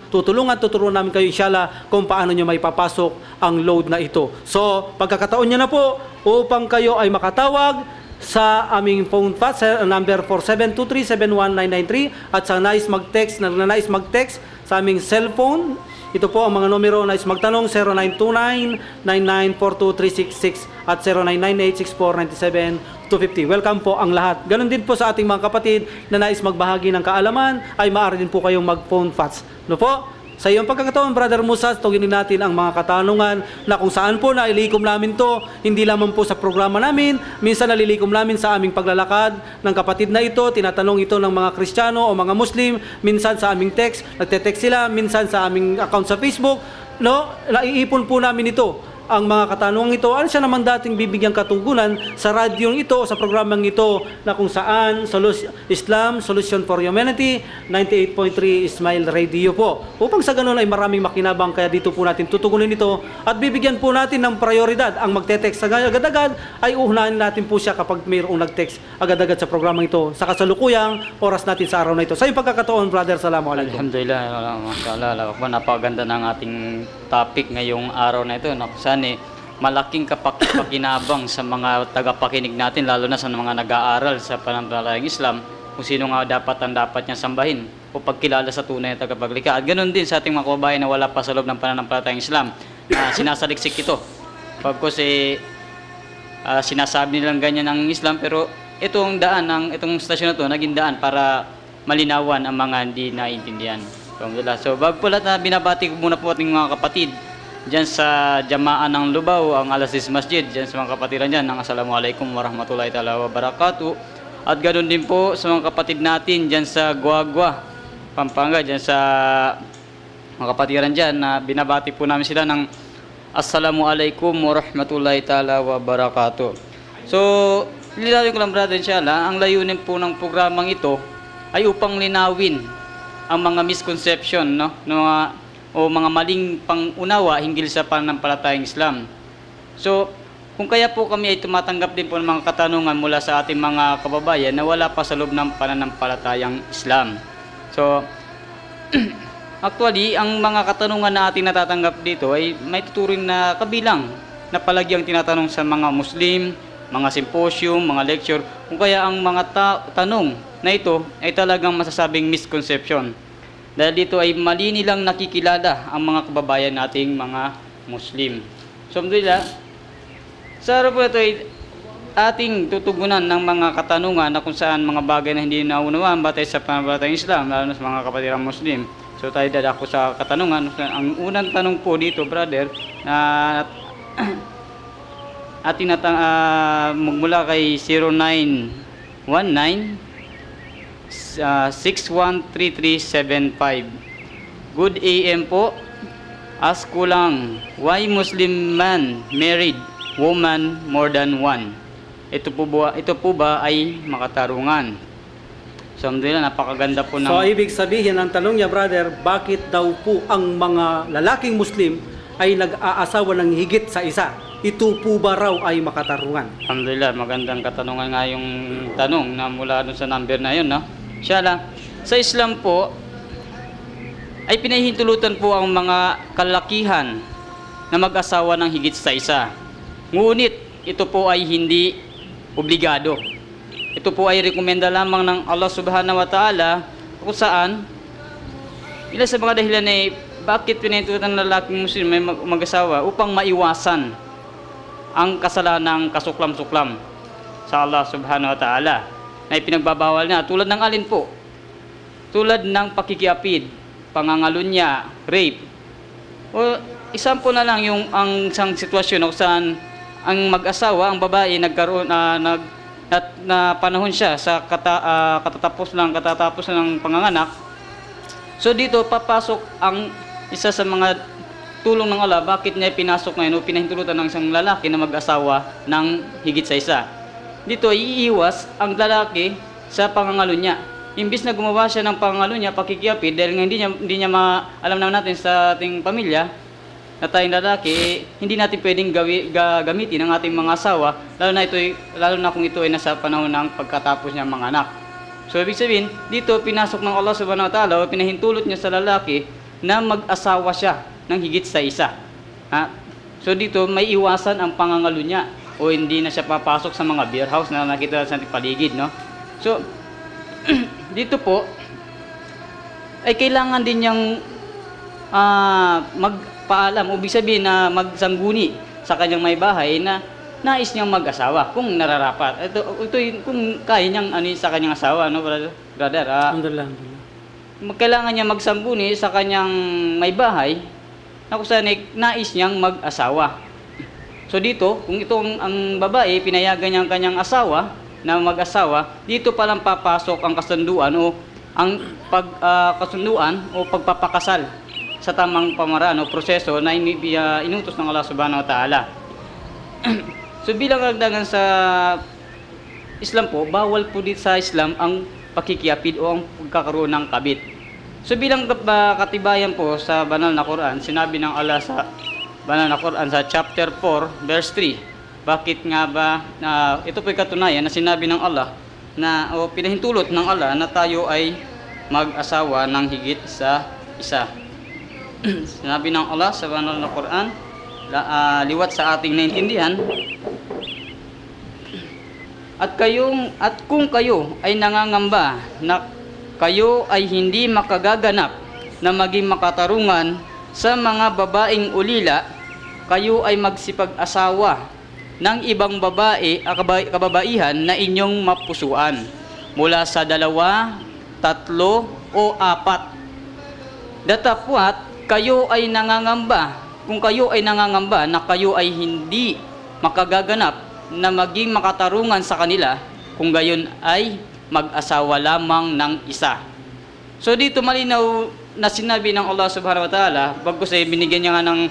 Speaker 4: namin kayo inshallah kung paano nyo may papasok ang load na ito. So, pagkakataon nyo na po upang kayo ay makatawag sa aming phone patch sa number 4723-71993 at sa nais mag-text sa aming cellphone. Ito po ang mga numero na magtanong 0929-9942-366 at 0998-6497-250. Welcome po ang lahat. Ganon din po sa ating mga kapatid na nais magbahagi ng kaalaman ay maaari din po kayong mag-phone patch. No po? Sa iyong pagkakataon, Brother Musa, tuginin natin ang mga katanungan na kung saan po nailikom namin to, hindi lamang po sa programa namin, minsan nalilikom namin sa aming paglalakad ng kapatid na ito, tinatanong ito ng mga Kristiyano o mga Muslim, minsan sa aming text, nagte-text sila, minsan sa aming account sa Facebook, no? Naiipon po namin ito. Ang mga katanungan ito, ano siya naman dating bibigyang katugunan sa radyong ito, sa programang ito, na kung saan Islam, Solution for Humanity, 98.3 Ismail Radio po. Upang sa ganun ay maraming makinabang, kaya dito po natin tutugunin ito at bibigyan po natin ng prioridad. Ang magte-text agad-agad ay uhunahin natin po siya kapag mayroong nag-text agad-agad sa programang ito sa kasalukuyang oras natin sa araw na ito. Sa iyong pagkakataon, Brother, Assalamualaikum.
Speaker 5: Alhamdulillah, mashallah. Napakaganda ng ating topic ngayong araw na ito. Malaking kapakinabang sa mga tagapakinig natin, lalo na sa mga nag-aaral sa pananampalatayang Islam, kung sino nga dapat niyang sambahin o pagkilala sa tunay na tagapaglikha. At ganoon din sa ating mga kababayan na wala pa sa loob ng pananampalatayang Islam na sinasaliksik ito. Pagkos sinasabi nilang ganyan ang Islam, pero itong stasyon na ito naging daan para malinawan ang mga hindi naiintindihan. So bago po lahat, binabati ko muna po ating mga kapatid dyan sa Jamaan ng Lubao, ang Al-Aziz Masjid, dyan sa mga kapatiran dyan, ng Assalamualaikum warahmatullahi ta'ala wabarakatuh. At ganoon din po sa mga kapatid natin dyan sa Guagua, Pampanga, dyan sa mga kapatiran dyan, na binabati po namin sila ng Assalamualaikum warahmatullahi ta'ala wabarakatuh. So, linawin ko lang brother inshallah, ang layunin po ng programang ito ay upang linawin ang mga misconception, no? O mga maling pangunawa hinggil sa pananampalatayang Islam. So, kung kaya po kami ay tumatanggap din po ng mga katanungan mula sa ating mga kababayan na wala pa sa loob ng pananampalatayang Islam. So, actually, ang mga katanungan na ating natatanggap dito ay may tuturing na kabilang na palagyang tinatanong sa mga Muslim, mga symposium, mga lecture, kung kaya ang mga tanong na ito ay talagang masasabing misconception. Dahil dito ay mali nilang nakikilala ang mga kababayan nating mga Muslim. So, alhamdulillah, sa araw po ito ay ating tutugunan ng mga katanungan na kung saan mga bagay na hindi naunawaan batay sa pananampalatayang Islam, lalo na sa mga kapatiran Muslim. So, tayo dadako sa katanungan. Ang unang tanong po dito, brother, na ating magmula kay 0919 613375. Good AM po. Ask ko lang, why Muslim man married woman more than one? Ito po ba ay makatarungan? So, alhamdulillah, napakaganda po ng...
Speaker 4: So, ibig sabihin, ang tanong niya, brother, bakit daw po ang mga lalaking Muslim ay nag-aasawa ng higit sa isa? Ito po ba raw ay makatarungan?
Speaker 5: Alhamdulillah, magandang katanungan nga yung tanong na mula dun sa number na yun, no? Inshallah, sa Islam po, ay pinahihintulutan po ang mga kalakihan na mag-asawa ng higit sa isa. Ngunit, ito po ay hindi obligado. Ito po ay rekomenda lamang ng Allah Subhanahu wa Ta'ala kung saan, ilan sa mga dahilan ay bakit pinahihintulutan ng lalaking Muslim may mag-asawa upang maiwasan ang kasalanang kasuklam-suklam sa Allah Subhanahu wa Ta'ala na ipinagbabawal na tulad ng alin po? Tulad ng pakikiapid, pangangalunya, rape. O isang po na lang yung ang isang sitwasyon kung saan ang mag-asawa, ang babae nagkaroon na panahon siya sa katatapos ng panganganak. So dito papasok ang isa sa mga tulong ng Allah, bakit niya pinasok ngayon o pinahintulutan ng isang lalaki na mag-asawa ng higit sa isa. Dito iiwas ang lalaki sa pangangalunya. Imbis na gumawa siya ng pangangalunya, pakikiapid, dahil hindi niya alam naman natin sa ating pamilya na tayong lalaki, hindi natin pwedeng gamitin ang ating mga asawa, lalo na kung ito ay nasa panahon ng pagkatapos niya mga anak. So ibig sabihin, dito pinasok ng Allah Subhanahu wa Ta'ala o pinahintulot niya sa lalaki na mag-asawa siya ng higit sa isa. So dito may iwasan ang pangangalunya o hindi na siya papasok sa mga beer house na nakita sa ating paligid, no? So dito po ay kailangan din niyang magpaalam, o ibig sabihin na magsangguni sa kanyang may bahay na nais niyang mag-asawa kung nararapat. Ito kung kaya niyang sa kanyang asawa, no, brother?
Speaker 4: Alhamdulillah.
Speaker 5: Kailangan niya magsangguni sa kanyang may bahay na kung saan nais niyang mag-asawa. So dito, kung ito ang babae, pinayagan niya ang kanyang asawa na mag-asawa, dito pa lang papasok ang kasunduan o ang kasunduan o pagpapakasal sa tamang pamaraan o proseso na inutos ng Allah Subhanahu wa Ta'ala. So bilang karagdagan sa Islam po, bawal po dito sa Islam ang pakikiapid o ang pagkakaroon ng kabit. So bilang katibayan po sa banal na Quran, sinabi ng Allah sa banal na Quran sa chapter 4 verse 3. Bakit nga ba ito po'y katunayan na sinabi ng Allah na o pinahintulot ng Allah na tayo ay mag-asawa ng higit sa isa. Sinabi ng Allah sa banal na Quran, liwat sa ating naintindihan, at kung kayo ay nangangamba na kayo ay hindi makagaganap na maging makatarungan sa mga babaeng ulila, kayo ay magsipag-asawa ng ibang babae, kababaihan na inyong mapusuan mula sa 2, 3 o 4. Datapwat kayo ay nangangamba, kung kayo ay nangangamba na kayo ay hindi makagaganap na maging makatarungan sa kanila, kung gayon ay mag-asawa lamang ng isa. So dito malinaw na sinabi ng Allah Subhanahu wa Ta'ala, bagkus ay binigyan niya nga ng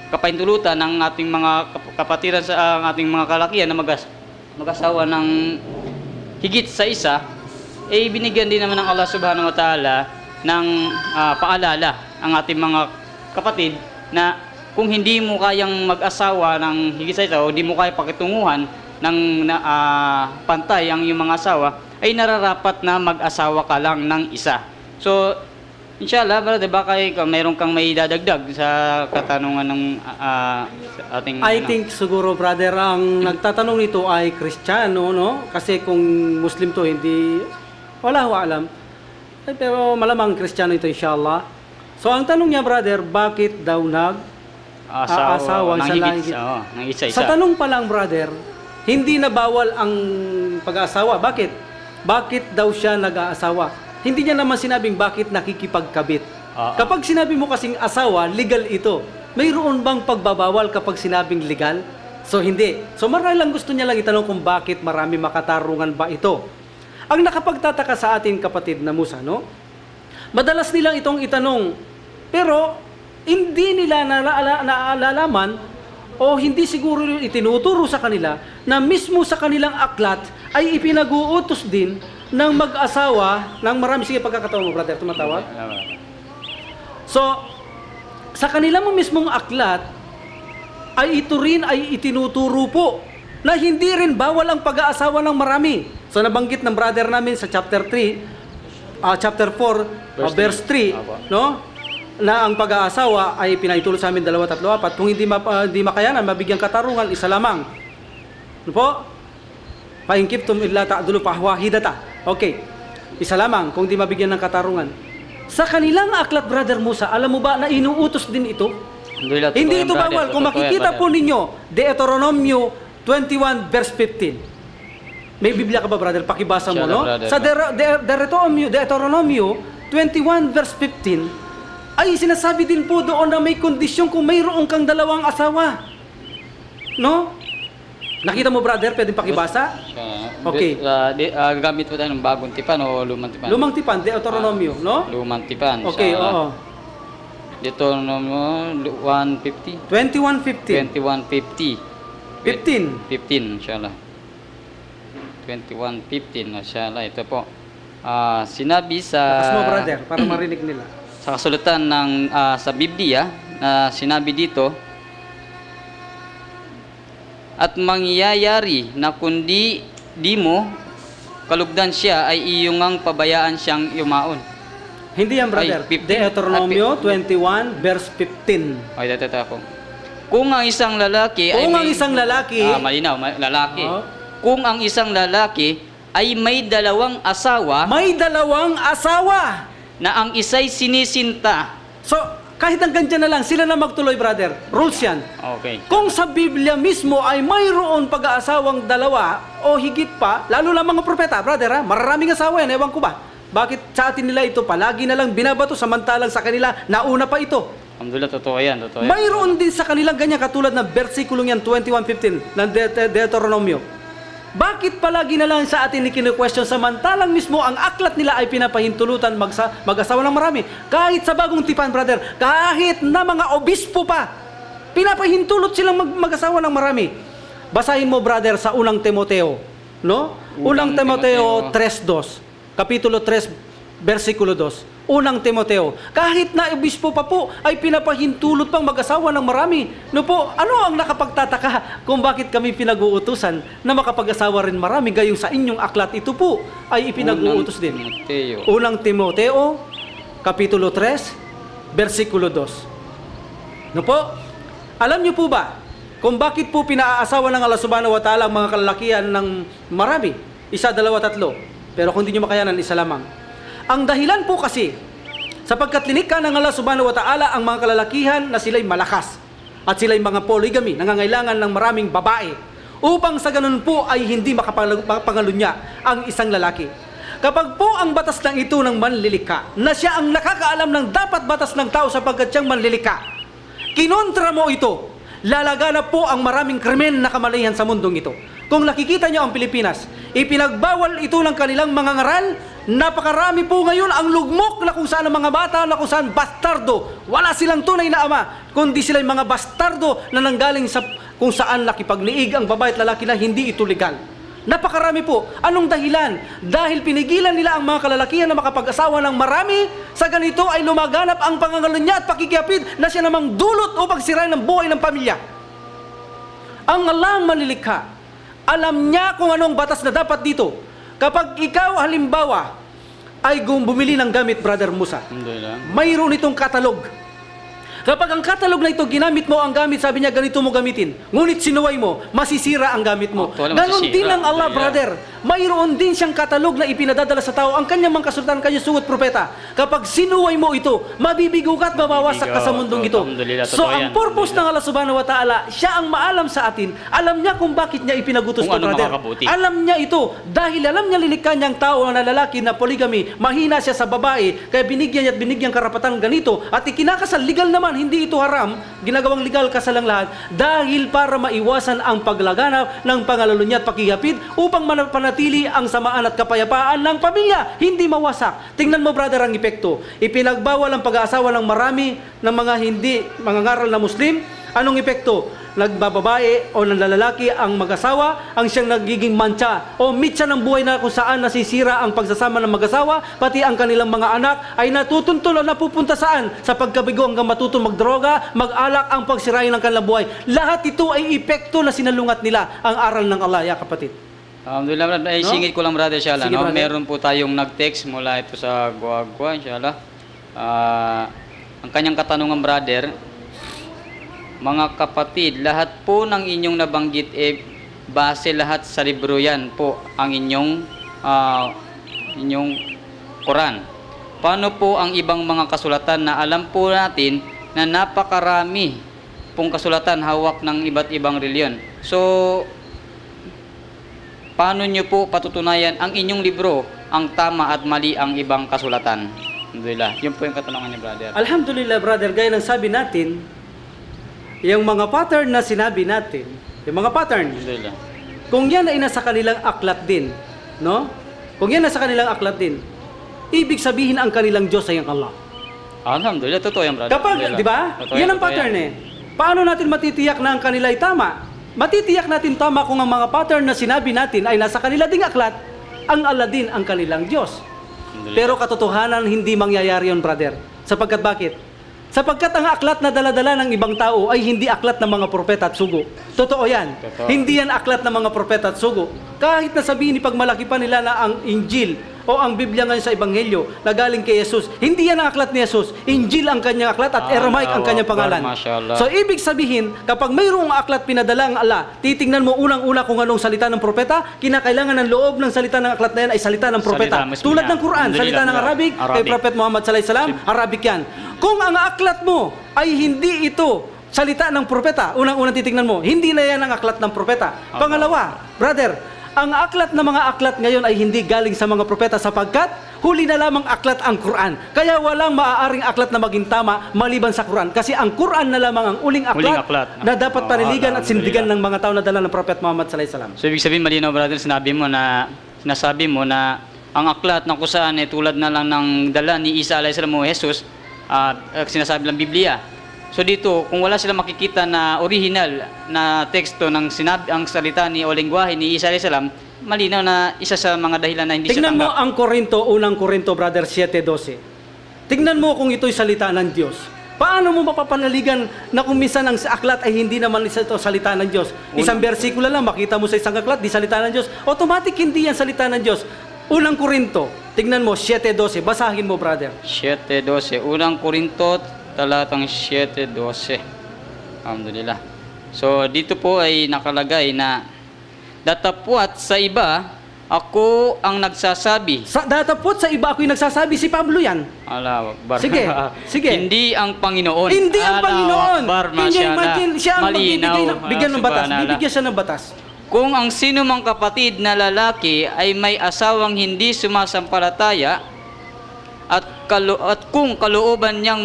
Speaker 5: kapahintulutan ng ating mga kapatiran sa ating mga kalakihan na mag-asawa ng higit sa isa, binigyan din naman ng Allah Subhanahu wa Ta'ala ng paalala ang ating mga kapatid na kung hindi mo kayang mag-asawa ng higit sa isa o hindi mo kaya pakitunguhan ng pantay ang iyong mga asawa, ay nararapat na mag-asawa ka lang ng isa. So, inshallah, brother, baka mayroon kang may dadagdag sa katanungan ng ating...
Speaker 4: I think siguro, brother, ang nagtatanong nito ay Kristiyano, no? Kasi kung Muslim to, hindi... Wala ko alam. Pero malamang Kristiyano ito, inshallah. So, ang tanong niya, brother, bakit daw asawa
Speaker 5: ng higit ng isa-isa?
Speaker 4: Sa tanong pa lang, brother, hindi na bawal ang pag-aasawa. Bakit? Bakit daw siya nag-aasawa? Hindi niya naman sinabing bakit nakikipagkabit. Kapag sinabi mo kasing asawa, legal ito. Mayroon bang pagbabawal kapag sinabing legal? So, hindi. So, marami lang gusto niya lang itanong kung bakit marami makatarungan ba ito. Ang nakapagtataka sa atin, kapatid na Musa, no? Madalas nilang itong itanong, pero hindi nila naalalaman o hindi siguro itinuturo sa kanila na mismo sa kanilang aklat ay ipinag-uutos din ng mag-asawa ng marami. Sige, pagkakataon mo, brother, tumatawag. So, sa kanila mo mismong aklat, ay ito rin ay itinuturo po na hindi rin bawal ang pag-aasawa ng marami. So, nabanggit ng brother namin sa chapter 4, verse 3, no? Na ang pag-aasawa ay pinaitulot sa amin 2, 3, 4. Kung hindi makayanan, mabigyan katarungan, isa lamang. Ano po? Paingkiptum illa ta'dulu fahwahidata. Okay. Isa lamang kung di mabigyan ng katarungan. Sa kanilang aklat, brother Musa, alam mo ba na inuutos din ito? Hindi ito bawal. Kung makikita po ninyo, Deuteronomio 21 verse 15. May Biblia ka ba, brother? Pakibasa mo, no? Brother, sa Deuteronomio 21 verse 15 ay sinasabi din po doon na may kondisyon kung mayroon kang dalawang asawa. No? Nakita mo, brother? Pwedeng pakibasa? Okay.
Speaker 5: Gamit po tayo ng bagong tipan o lumang tipan?
Speaker 4: Lumang tipan, Deuteronomio, no?
Speaker 5: Lumang tipan.
Speaker 4: Okay, oo.
Speaker 5: Deuteronomio 150?
Speaker 4: 21:15.
Speaker 5: 15, inshallah. 21:15, inshallah. Ito po. Sinabi sa...
Speaker 4: Lakas mo, brother, para marinig nila.
Speaker 5: Sa kasulatan ng sa Biblia, sinabi dito, at mangyayari na kundi di mo kalugdan siya ay iyong ang pabayaan siyang yumaon.
Speaker 4: Hindi yan, brother. Deuteronomio 21 verse 15.
Speaker 5: Ay, dito po. Kung ang isang lalaki malinaw, lalaki. Kung ang isang lalaki ay may dalawang asawa, na ang isa'y sinisinta.
Speaker 4: So, kahit hanggang dyan na lang, sila na magtuloy, brother. Rules yan.
Speaker 5: Okay.
Speaker 4: Kung sa Biblia mismo ay mayroon pag-aasawang dalawa o higit pa, lalo lang mga propeta, brother, maraming asawa yan, ewan ko ba? Bakit sa atin nila ito palagi na lang binabato samantalang sa kanila nauna pa ito?
Speaker 5: Alhamdulillah, totoo yan.
Speaker 4: Mayroon din sa kanilang ganyan katulad ng versikulong yan, 21:15 ng Deuteronomio. Bakit palagi na lang sa atin kinu-question samantalang mismo ang aklat nila ay pinapahintulutan mag-asawa ng marami? Kahit sa bagong tipan, brother, kahit na mga obispo pa, pinapahintulot silang mag-asawa ng marami. Basahin mo, brother, sa unang Timoteo, no? Unang Timoteo 3:2, kapitulo 3, versikulo 2. Unang Timoteo, kahit na obispo pa po ay pinapahintulot pang mag-asawa ng marami. No po, ano ang nakapagtataka kung bakit kami pinag-uutusan na makapag-asawa rin marami gayong sa inyong aklat ito po ay ipinag-uutos din. Unang Timoteo, kapitulo 3, versikulo 2. No po, alam niyo po ba kung bakit po pinaasawa ng Allah Subhanahu wa Ta'ala ang mga kalalakihan ng marami? 1, 2, 3. Pero kung hindi nyo makayanan, isa lamang. Ang dahilan po kasi, sapagkat linikha ng Allah Subhanahu wa Ta'ala ang mga kalalakihan na sila'y malakas at sila'y mga polygamy, nangangailangan ng maraming babae, upang sa ganun po ay hindi makapangalunya ang isang lalaki. Kapag po ang batas ng ito ng manlilika, na siya ang nakakaalam ng dapat batas ng tao sapagkat siyang manlilika, kinontra mo ito, lalaganap po ang maraming krimen na kamalian sa mundong ito. Kung nakikita nyo ang Pilipinas, ipinagbawal ito ng kanilang mga ngaral. Napakarami po ngayon ang lugmok na kung saan ang mga bata, na kung saan bastardo, wala silang tunay na ama, kundi sila'y mga bastardo na nanggaling sa kung saan nakipagniig ang babae at lalaki na hindi ito legal. Napakarami po. Anong dahilan? Dahil pinigilan nila ang mga kalalakihan na makapag-asawa ng marami, sa ganito ay lumaganap ang pangangalunya at pakikiyapid na siya namang dulot upang sirain ang buhay ng pamilya. Ang Allah ang manilikha, alam niya kung anong batas na dapat dito. Kapag ikaw halimbawa ay bumili ng gamit, Brother Musa, mayroon itong katalog. Kapag ang katalog na ito, ginamit mo ang gamit, sabi niya, ganito mo gamitin. Ngunit sinuway mo, masisira ang gamit mo. Ganon din ang Allah, brother. Mayroon din siyang katalog na ipinadadala sa tao. Ang kanyang mga kasulatan, kanyang sugot propeta. Kapag sinuway mo ito, mabibigo ka at mabawasak ka sa mundong ito. So, ang purpose ng Allah subhanahu wa ta'ala, siya ang maalam sa atin. Alam niya kung bakit niya ipinagutos ito, brother. Alam niya ito. Dahil alam niya lilikha niyang tao na lalaki na polygamy, mahina siya sa babae, kaya binigyan niya at binigyan karapatan ganito. At ikinakasal, legal naman, hindi ito haram, ginagawang legal kasal ang lahat, dahil para maiwasan ang paglaganap ng pangalalunya at pakihapid upang manatili ang samaan at kapayapaan ng pamilya, hindi mawasak. Tingnan mo, brother, ang epekto. Ipinagbawal ang pag-aasawa ng marami ng mga hindi mangangaral na Muslim. Anong epekto? Nagbababae o nanlalaki ang mag-asawa, ang siyang nagiging mantsa o mitsa ng buhay na kung saan nasisira ang pagsasama ng mag-asawa, pati ang kanilang mga anak ay natutuntun o napupunta saan? Sa pagkabigo hanggang matutong magdroga, mag-alak ang pagsirain ng kanilang buhay. Lahat ito ay epekto na sinalungat nila ang aral ng Allah, ya kapatid.
Speaker 5: Alhamdulillah, brother. Ay, singit ko lang, brother, inshallah.
Speaker 4: Sige,
Speaker 5: No?
Speaker 4: brother.
Speaker 5: Meron po tayong nag-text mula ito sa Guagua, inshallah. Ang kanyang katanungan, brother, mga kapatid, lahat po ng inyong nabanggit base lahat sa libro yan po ang inyong Quran. Paano po ang ibang mga kasulatan na alam po natin na napakarami pong kasulatan hawak ng iba't ibang reliyon? So, paano nyo po patutunayan ang inyong libro ang tama at mali ang ibang kasulatan? Alhamdulillah. Yun po yung katanungan ni brother.
Speaker 4: Alhamdulillah, brother, gaya ng sabi natin, yung mga pattern na sinabi natin, yung mga pattern,
Speaker 5: Alhamdulillah.
Speaker 4: kung yan ay nasa kanilang aklat din, no? Kung yan nasa kanilang aklat din, ibig sabihin ang kanilang Diyos ay ang Allah.
Speaker 5: Alhamdulillah, totoo yan, brother.
Speaker 4: Kapag, di ba? Yan ang pattern eh. Paano natin matitiyak na ang kanila ay tama? Matitiyak natin tama kung ang mga pattern na sinabi natin ay nasa kanila ding aklat, ang Allah din ang kanilang Diyos. Pero katotohanan, hindi mangyayari yun, brother. Sapagkat bakit? Sapagkat ang aklat na daladala ng ibang tao ay hindi aklat ng mga propeta at sugo. Totoo yan.
Speaker 5: Totoo.
Speaker 4: Hindi yan aklat ng mga propeta at sugo. Kahit na sabihin ni pagmalaki pa nila na ang Injil o ang Biblia ngayon sa Ebanghelyo na galing kay Jesus, hindi yan ang aklat ni Jesus. Injil ang kanyang aklat at Aramaic ang kanyang pangalan. So ibig sabihin, kapag mayroong aklat pinadala ang Allah, titingnan mo unang-una kung anong salita ng propeta, kinakailangan ng loob ng salita ng aklat na yan ay salita ng propeta. Tulad ng Quran, salita ng Arabic, kay Prophet Muhammad sallallahu alaihi wasallam, Arabic yan. Kung ang aklat mo ay hindi ito salita ng propeta, unang-unang titingnan mo, hindi na yan ang aklat ng propeta. Pangalawa, brother, ang aklat na mga aklat ngayon ay hindi galing sa mga propeta sapagkat huli na lamang aklat ang Quran. Kaya walang maaaring aklat na maging tama maliban sa Quran. Kasi ang Quran na lamang ang uling aklat na dapat paniligan at sindigan ng mga tao na dala ng Prophet Muhammad sallallahu alaihi wasallam.
Speaker 5: So ibig sabihin, malinaw, brother, sinasabi mo na ang aklat na kung saan tulad na lang ng dala ni Isa alayhi salam o Jesus, sinasabi lang Biblia. So dito, kung wala sila makikita na original na teksto ng ang salita ni o lengguwahe ni Isa alayhi salam, malinaw na isa sa mga dahilan na hindi siya tanggap.
Speaker 4: Tingnan mo ang Korinto, unang Korinto, brother, 7:12. Tingnan mo kung ito'y salita ng Diyos. Paano mo mapapanaligan na kung minsan ang aklat ay hindi naman ito salita ng Diyos? Isang bersikulo lang, makita mo sa isang aklat, di salita ng Diyos. Automatic hindi yan salita ng Diyos. Unang Korinto, tingnan mo, 7:12. Basahin mo, brother.
Speaker 5: 7:12. Unang Korinto, talatang 7:12. Alhamdulillah. So, dito po ay nakalagay na datapwat sa iba, ako ang nagsasabi.
Speaker 4: Datapwat sa iba, ako yung nagsasabi. Si Pablo yan.
Speaker 5: Allahu Akbar.
Speaker 4: Sige, sige.
Speaker 5: Hindi ang Panginoon.
Speaker 4: Hindi ang Panginoon.
Speaker 5: Akbar,
Speaker 4: Siya ang
Speaker 5: malinaw.
Speaker 4: bigyan ng batas. Bibigyan siya ng batas.
Speaker 5: Kung ang sino mang kapatid na lalaki ay may asawang hindi sumasampalataya at kung kalooban niyang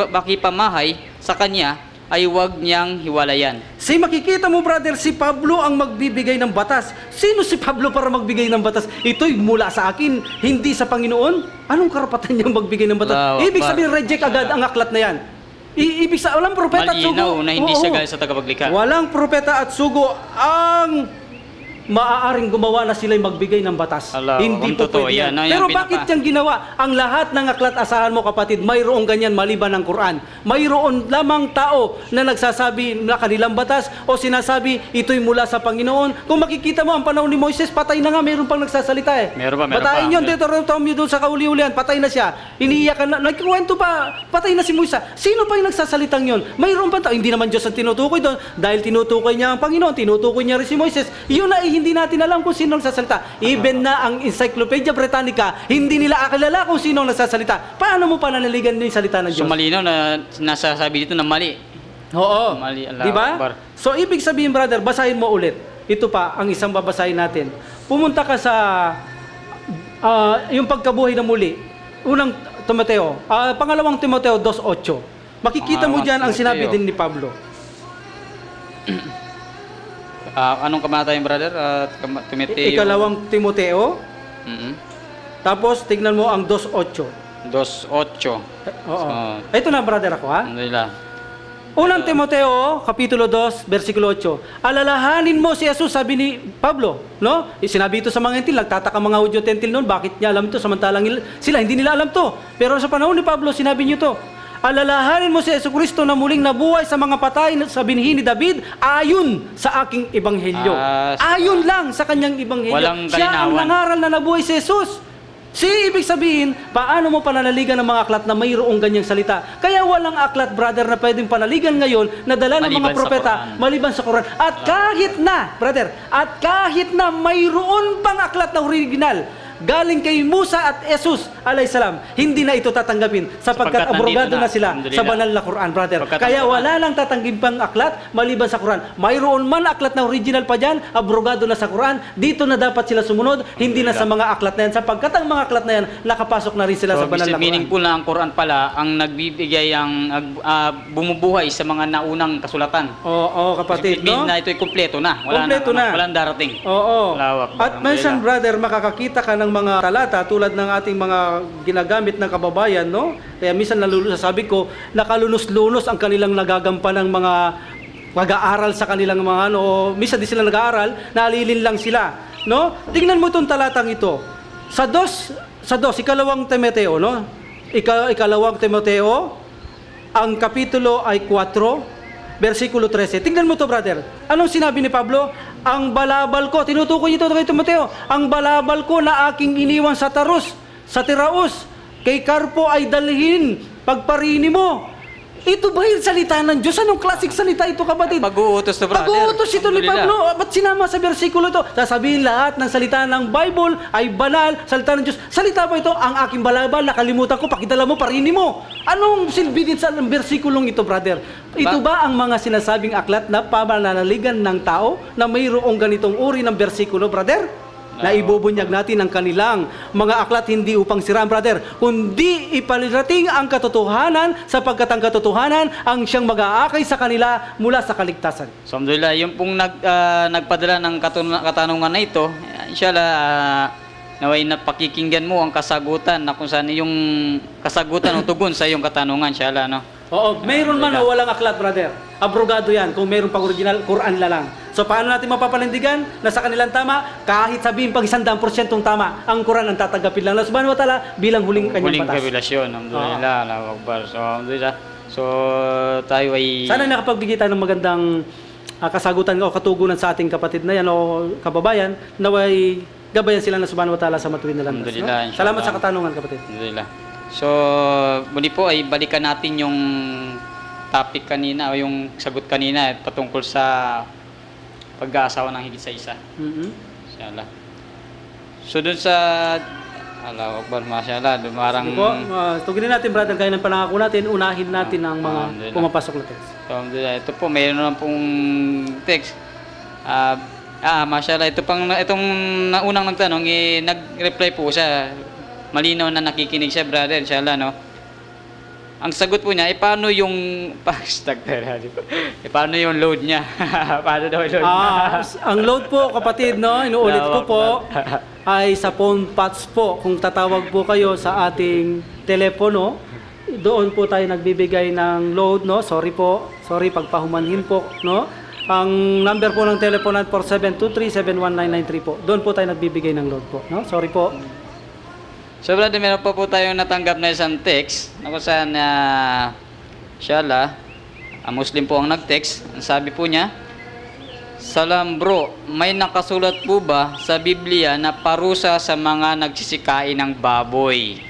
Speaker 5: makipamahay sa kanya, ay huwag niyang hiwalayan.
Speaker 4: Si makikita mo, brother, si Pablo ang magbibigay ng batas. Sino si Pablo para magbigay ng batas? Ito'y mula sa akin, hindi sa Panginoon. Anong karapatan niyang magbigay ng batas?
Speaker 5: Allahu
Speaker 4: Ibig
Speaker 5: Akbar.
Speaker 4: sabihin, reject agad ang aklat na yan. Ibig sabihin, walang propeta at sugo.
Speaker 5: Malinaw na hindi
Speaker 4: Oo.
Speaker 5: siya galing sa tagapaglikha.
Speaker 4: Walang propeta at sugo ang maaaring gumawa na sila'y magbigay ng batas.
Speaker 5: Ala,
Speaker 4: Hindi
Speaker 5: kung
Speaker 4: po
Speaker 5: totoo
Speaker 4: pwede yan.
Speaker 5: yan, no?
Speaker 4: Pero
Speaker 5: Yan
Speaker 4: bakit
Speaker 5: pinaka-
Speaker 4: yung ginawa? Ang lahat ng aklat, asahan mo kapatid, mayroong ganyan maliban ng Quran. Mayroon lamang tao na nagsasabi na kanilang batas o sinasabi ito'y mula sa Panginoon. Kung makikita mo ang panahon ni Moises, patay na nga, mayroon pang nagsasalita eh.
Speaker 5: Meron pa.
Speaker 4: Batayin yun, Deuteronomy doon sa kauli-ulian, patay na siya. Iniiyakan na, nagkuwento pa, patay na si Moises. Sino pa yung nagsasalitang yun? Mayroon pa tao, hindi naman Diyos ang tinutukoy doon. Dahil tinutukoy niya ang Panginoon, tinutukoy niya rin si Moises. Yun ay hindi natin alam kung sino nagsasalita. Even na ang Encyclopedia Britannica, hindi nila akilala kung sino nagsasalita. Paano mo pananaligan yung salita ng
Speaker 5: So
Speaker 4: Diyos?
Speaker 5: malinaw na nasasabi dito na mali.
Speaker 4: Oo.
Speaker 5: Mali, Allahu
Speaker 4: Di ba?
Speaker 5: Akbar.
Speaker 4: So, ibig sabihin, brother, basahin mo ulit. Ito pa, ang isang babasahin natin. Pumunta ka sa yung pagkabuhay na muli. Unang Timoteo. Pangalawang Timoteo 2:8. Makikita mo
Speaker 5: Pangalawang
Speaker 4: dyan ang sinabi
Speaker 5: Timoteo.
Speaker 4: din ni Pablo.
Speaker 5: Anong kamatayan, brother? Timoteo.
Speaker 4: Ikalawang Timoteo.
Speaker 5: Mhm.
Speaker 4: Tapos, tignan mo ang 2:8.
Speaker 5: 2:8.
Speaker 4: Oo.
Speaker 5: So,
Speaker 4: Ito na, brother, ako ha.
Speaker 5: alhamdulillah.
Speaker 4: Unang Timoteo, Kapitulo 2, versikulo 8. Alalahanin mo si Jesus, sabi ni Pablo. No? Sinabi ito sa mga Gentil, nagtataka mga Hudyo Gentil noon, bakit niya alam ito, samantalang sila, hindi nila alam to. Pero sa panahon ni Pablo, sinabi niyo to. Alalahanin mo si Jesucristo na muling nabuhay sa mga patay sa binhi ni David ayon sa aking ebanghelyo. Ayon lang sa kanyang ebanghelyo.
Speaker 5: Walang
Speaker 4: Siya ang
Speaker 5: kalinawan.
Speaker 4: nangaral na nabuhay si Jesus. Ibig sabihin, paano mo pananaligan ng mga aklat na mayroong ganyang salita? Kaya walang aklat, brother, na pwedeng panaligan ngayon na dala ng mga
Speaker 5: Maliban sa
Speaker 4: propeta
Speaker 5: Quran.
Speaker 4: maliban sa Quran. At kahit na, brother, at kahit na mayroon pang aklat na original, galing kay Musa at Jesus alayhisalam, hindi na ito tatanggapin sapagkat
Speaker 5: Sapagkat
Speaker 4: abrogado
Speaker 5: nandito
Speaker 4: na sila
Speaker 5: alhamdulillah.
Speaker 4: sa banal na Quran, brother.
Speaker 5: Sapagkat
Speaker 4: Kaya
Speaker 5: ang
Speaker 4: wala lang tatanggin pang aklat maliban sa Quran. Mayroon man aklat na original pa dyan, abrogado na sa Quran, dito na dapat sila sumunod, hindi na sa mga aklat na yan, sapagkat ang mga aklat na yan, nakapasok na rin sila sa banal na Quran.
Speaker 5: Meaningful na ang Quran pala ang nagbibigay bumubuhay sa mga naunang kasulatan.
Speaker 4: Oo, kapatid,
Speaker 5: It means
Speaker 4: no?
Speaker 5: na ito'y kumpleto na. Wala
Speaker 4: Kumpleto na.
Speaker 5: Walang darating.
Speaker 4: Oo.
Speaker 5: Allahu Akbar.
Speaker 4: At minsan, brother, makakakita ka ng mga talata tulad ng ating mga ginagamit ng kababayan, no? Kaya minsan sabi ko, nakalunos-lunos ang kanilang nagagampan ng mga pag-aaral sa kanilang mga minsan di sila nag-aaral, nalilin lang sila, no? Tingnan mo itong talatang ito. Sa ikalawang Timoteo, no? Ikalawang Timoteo, ang kapitulo ay 4, versikulo 13. Tingnan mo to, brother. Anong sinabi ni Pablo? Ang balabal ko, tinutukoy ito kay Timoteo, ang balabal ko na aking iniwan sa Tiraus, kay Carpo ay dalhin, pagparini mo. Ito ba yung salita ng Diyos? Anong klasik salita ito, kapatid?
Speaker 5: Pag-uutos to, brother.
Speaker 4: Pag-uutos ito ni
Speaker 5: Alhamdulillah.
Speaker 4: Pablo. Ba't sinama sa versikulo ito? Sasabihin lahat ng salita ng Bible ay banal, salita ng Diyos. Salita ba ito? Ang aking balabal, nakalimutan ko, pakidala mo, parini mo. Anong silbi din sa versikulong ito, brother? Ito ba ang mga sinasabing aklat na pamananaligan ng tao na mayroong ganitong uri ng versikulo, brother? Na ibubunyag natin ang kanilang mga aklat hindi upang siraan, brother, kundi ipalirating ang katotohanan sapagkat ang katotohanan ang siyang mag-aakay sa kanila mula sa kaligtasan.
Speaker 5: So, alhamdulillah, yung pong nagpadala ng katanungan na ito, inshallah, naway na pakikinggan mo ang kasagutan na kung saan yung kasagutan o tugon sa iyong katanungan, inshallah, no?
Speaker 4: Oo, mayroon man o walang aklat, brother. Abrogado yan kung mayroon pang original, Quran la lang. So paano natin mapapanindigan na sa kanilang tama? Kahit sabihin pag 100% tama, ang Quran ang tatanggapin lang ng Subhanahu wa Ta'ala bilang huling kanyang batas.
Speaker 5: Revelasyon, alhamdulillah, Allahu Akbar. So, alhamdulillah. So, tayo ay...
Speaker 4: Sana nakapagbigay tayo ng magandang kasagutan o katugunan sa ating kapatid na yan o kababayan, naway gabayan sila ng Subhanahu wa Ta'ala sa matuwid na landas.
Speaker 5: Alhamdulillah,
Speaker 4: No? Salamat
Speaker 5: inshallah.
Speaker 4: sa katanungan, kapatid.
Speaker 5: Alhamdulillah. So, muli po ay balikan natin yung topic kanina o yung sagot kanina patungkol sa pag-aasawa ng higit sa isa. Inshallah. So, dun sa Allahu Akbar, mashallah, parang
Speaker 4: Sige po, tuginin natin, brother, kaya ng panangako natin, unahin natin ang mga
Speaker 5: Alhamdulillah.
Speaker 4: pumapasok na text.
Speaker 5: So, alhamdulillah. Ito po, mayroon na pong text. Mashallah, itong unang nagtanong, nag-reply po siya. Malinaw na nakikinig siya, brother, inshallah, no? ang sagot po niya, paano yung paano yung load niya? Paano daw yung load niya?
Speaker 4: Ang load po, kapatid, no, inuulit ko po, ay sa phone patch po. Kung tatawag po kayo sa ating telepono, doon po tayo nagbibigay ng load, no? Sorry pagpahumanhin po, no? Ang number po ng telepono 4723-71993 po. Doon po tayo nagbibigay ng load po, no? Sorry po.
Speaker 5: So, brother, meron pa po tayong natanggap na isang text na kung saan inshallah, ang Muslim po ang nag-text. Ang sabi po niya, Salam bro, may nakasulat po ba sa Biblia na parusa sa mga nagsisikain ng baboy?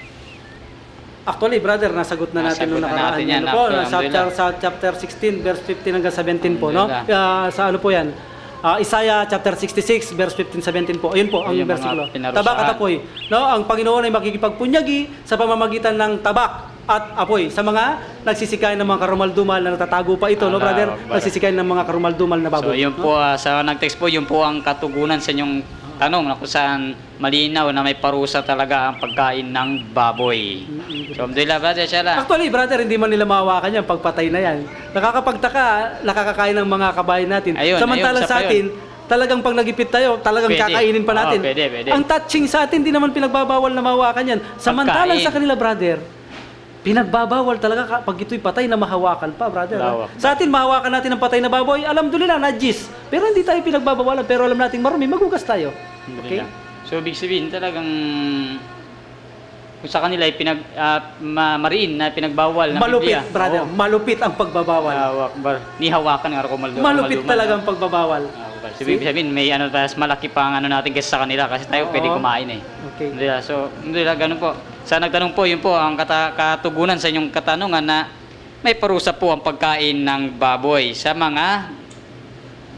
Speaker 4: Actually, brother, nasagot na natin nung nakaraan.
Speaker 5: Yan,
Speaker 4: Ano po, sa chapter 16, verse 15 hanggang 17 po, no? Sa ano po yan? Isaiah chapter 66, verse 15-17 po. Ayun po, ang versikulo. Tabak at apoy. No? Ang Panginoon ay makikipagpunyagi sa pamamagitan ng tabak at apoy sa mga nagsisikain ng mga karumaldumal na natatago pa ito, no, brother? Nagsisikain ng mga karumaldumal na baboy.
Speaker 5: So, yun po, sa nag-text po, yun po ang katugunan sa inyong tanong na kung saan malinaw na may parusa talaga ang pagkain ng baboy. So, alhamdulillah, brother, inshallah.
Speaker 4: Actually, brother, hindi man nila mahawakan yan, pagpatay na yan. Nakakapagtaka, nakakakain ng mga kabayan natin. Samantalang sa atin, talagang pag nagipit tayo, talagang kakainin pa natin.
Speaker 5: Pwede.
Speaker 4: Ang touching sa atin, hindi naman pinagbabawal na mahawakan yan. Samantalang sa kanila, brother, pinagbabawal talaga pag ito'y patay na mahawakan pa, brother. Sa atin, mahawakan natin ang patay na baboy, alhamdulillah, najis. Pero hindi tayo pinagbabawalan, pero alam natin marumi, maghugas tayo. Okay?
Speaker 5: So, ibig sabihin talagang kung sa kanila ay mariin na pinagbawal ng
Speaker 4: malupit,
Speaker 5: Biblia.
Speaker 4: brother. Malupit ang pagbabawal.
Speaker 5: Ni hawakan ng Arakumaldo.
Speaker 4: Malupit talaga ang pagbabawal.
Speaker 5: So, ibig sabihin, may mas malaki pa ang natin kaysa sa kanila kasi tayo pwede kumain eh.
Speaker 4: Okay.
Speaker 5: So, ganun po. Sa nagtanong po, yun po ang katugunan sa inyong katanungan na may parusa po ang pagkain ng baboy sa mga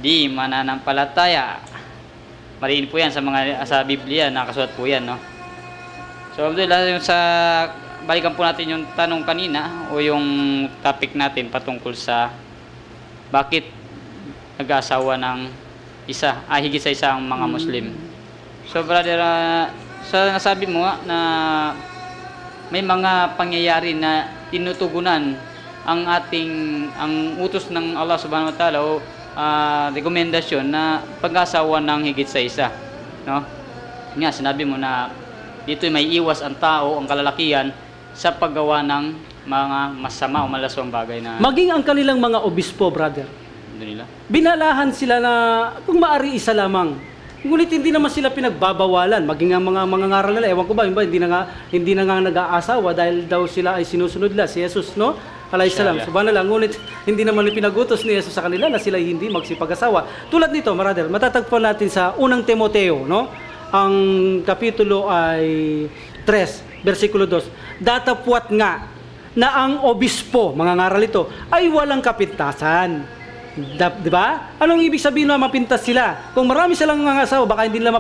Speaker 5: di mananampalataya. Mariin po yan sa Biblia, nakasulat po yan, no? So, alhamdulillah, yung balikan po natin yung tanong kanina o yung topic natin patungkol sa bakit nag-aasawa ng higit sa isang mga Muslim. So, brother, nasabi mo nga na may mga pangyayari na tinutugunan ang utos ng Allah subhanahu wa ta'ala o rekomendasyon na pag-asawa ng higit sa isa, no? Nga, sinabi mo na dito may iwas ang tao, ang kalalakihan sa paggawa ng mga masama o malaswang bagay na
Speaker 4: maging ang kanilang mga obispo, brother. Binalahan sila na kung maari isa lamang. Ngunit hindi naman sila pinagbabawalan. Maging ang mga ngaral nila, ewan ko ba, hindi na nga nag-aasawa dahil daw sila ay sinusunod nila si Jesus, no? Alayhi salam. Subhanallah. Ngunit hindi naman pinagutos ni Jesus sa kanila na sila hindi magsipag-asawa. Tulad nito, brother, matatagpuan natin sa unang Timoteo, no? Ang kapitulo ay 3, versikulo 2. Datapwat nga na ang obispo, mga ngaral ito, ay walang kapintasan. Diba? Anong ibig sabihin na mapintas sila? Kung marami silang mga asawa, baka hindi nila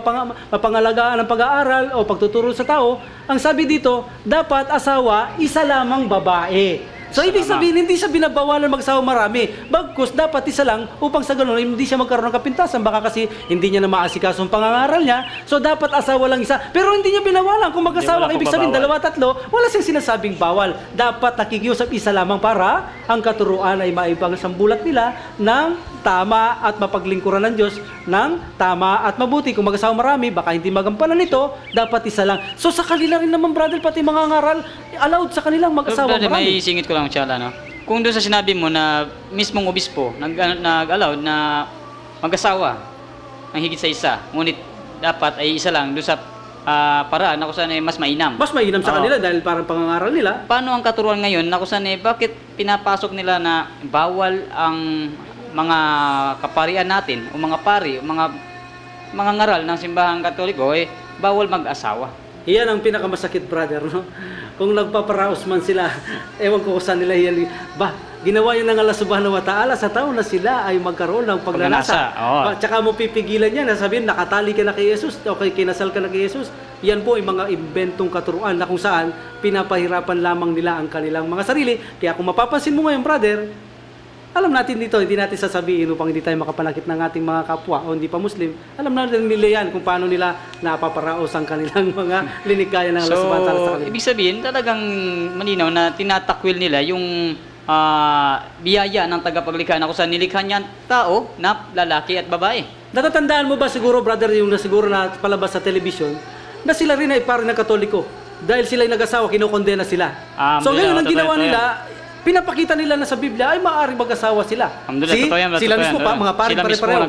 Speaker 4: mapangalagaan ang pag-aaral o pagtuturo sa tao. Ang sabi dito, dapat asawa, isa lamang babae. So, ibig sabihin, hindi siya binabawalan mag-asawa marami. Bagkus, dapat isa lang upang sa ganun, hindi siya magkaroon ng kapintasan. Baka kasi hindi niya na maasikaso ang pangangaral niya. So, dapat asawa lang isa. Pero hindi niya binawalan. Kung mag-asawa, ibig sabihin, 2, 3, wala siyang sinasabing bawal. Dapat nakikiusap isa lamang para ang katuruan ay maipagsambulat nila ng tama at mapaglingkuran ng Diyos ng tama at mabuti. Kung mag-asawa marami, baka hindi magampanan nito, dapat isa lang. So, sa kanila rin naman, brother, pati mga ngaral, allowed sa kanilang mag-asawa marami.
Speaker 5: May singit ko lang, Chala, no? Kung doon sa sinabi mo na mismong obispo nag-allowed na mag-asawa ng higit sa isa, ngunit dapat ay isa lang doon sa paraan na kung saan mas mainam.
Speaker 4: Mas mainam sa kanila dahil parang pangangaral nila.
Speaker 5: Paano ang katuruan ngayon na kung saan bakit pinapasok nila na bawal ang mga kaparian natin o mga pari o mga ngaral ng simbahan Katoliko bawal mag-asawa?
Speaker 4: Iyan ang pinakamasakit, brother, no? Kung nagpaparaos man sila, ewan ko saan nila yan. Ginawa yun ng Allah subhanahu wa ta'ala sa tao na sila ay magkaroon ng pagnanasa. Tsaka mo pipigilan yan, sabihin, nakatali ka na kay Jesus, o kinasal ka na kay Jesus. Yan po ay mga inventong katuruan na kung saan pinapahirapan lamang nila ang kanilang mga sarili. Kaya kung mapapansin mo ngayon, brother, Alam natin dito, hindi natin sasabihin upang hindi tayo makapanakit ng ating mga kapwa o hindi pa Muslim. Alam natin nila yan kung paano nila napaparaos ang kanilang mga linikaya ng Allah subhanahu wa ta'ala sa kanila.
Speaker 5: Ibig sabihin, talagang malinaw na tinatakwil nila yung biyaya ng tagapaglikha na kung saan nilikha niya ang tao na lalaki at babae.
Speaker 4: Natatandaan mo ba siguro, brother, yung siguro na palabas sa television, na sila rin ay parang ng Katoliko. Dahil sila ay nag-asawa, kinokondena sila. So ngayon, ang ginawa nila, pinapakita nila na sa Biblia ay maaari mag-asawa sila. Sila mismo pa, mga pare pare-pareho.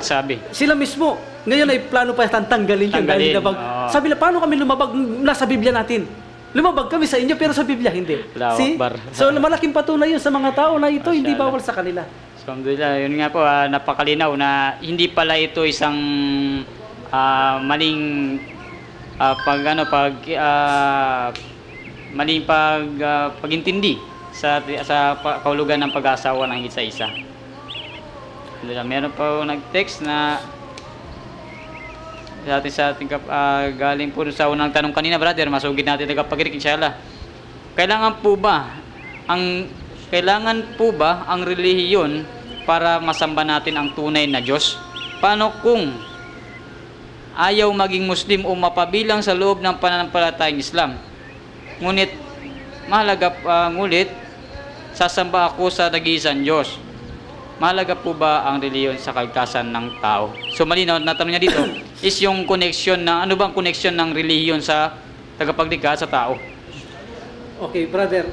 Speaker 4: Sila mismo. Ngayon ay plano pa tanggalin yun. Dahil sabi nila, paano kami lumabag nasa Biblia natin? Lumabag kami sa inyo pero sa Biblia hindi. So malaking patunay yun sa mga tao na ito hindi bawal sa kanila.
Speaker 5: So alhamdulillah, yun nga po, napakalinaw na hindi pala ito isang maling pagintindi sa kahulugan ng pag-asawa ng isa-isa. Meron pa nag-text na sa ating galing po sa unang tanong kanina, brother, masugid natin tagapagkinig inshallah. Kailangan po ba ang relihiyon para masamba natin ang tunay na Diyos? Paano kung ayaw maging Muslim o mapabilang sa loob ng pananampalatayang Islam? Ngunit sasamba ako sa nag-iisang Diyos. Mahalaga po ba ang reliyon sa kaligtasan ng tao? So malinaw na tanong niya dito is yung connection na ano bang connection ng reliyon sa tagapaglikha sa tao?
Speaker 4: Okay, brother.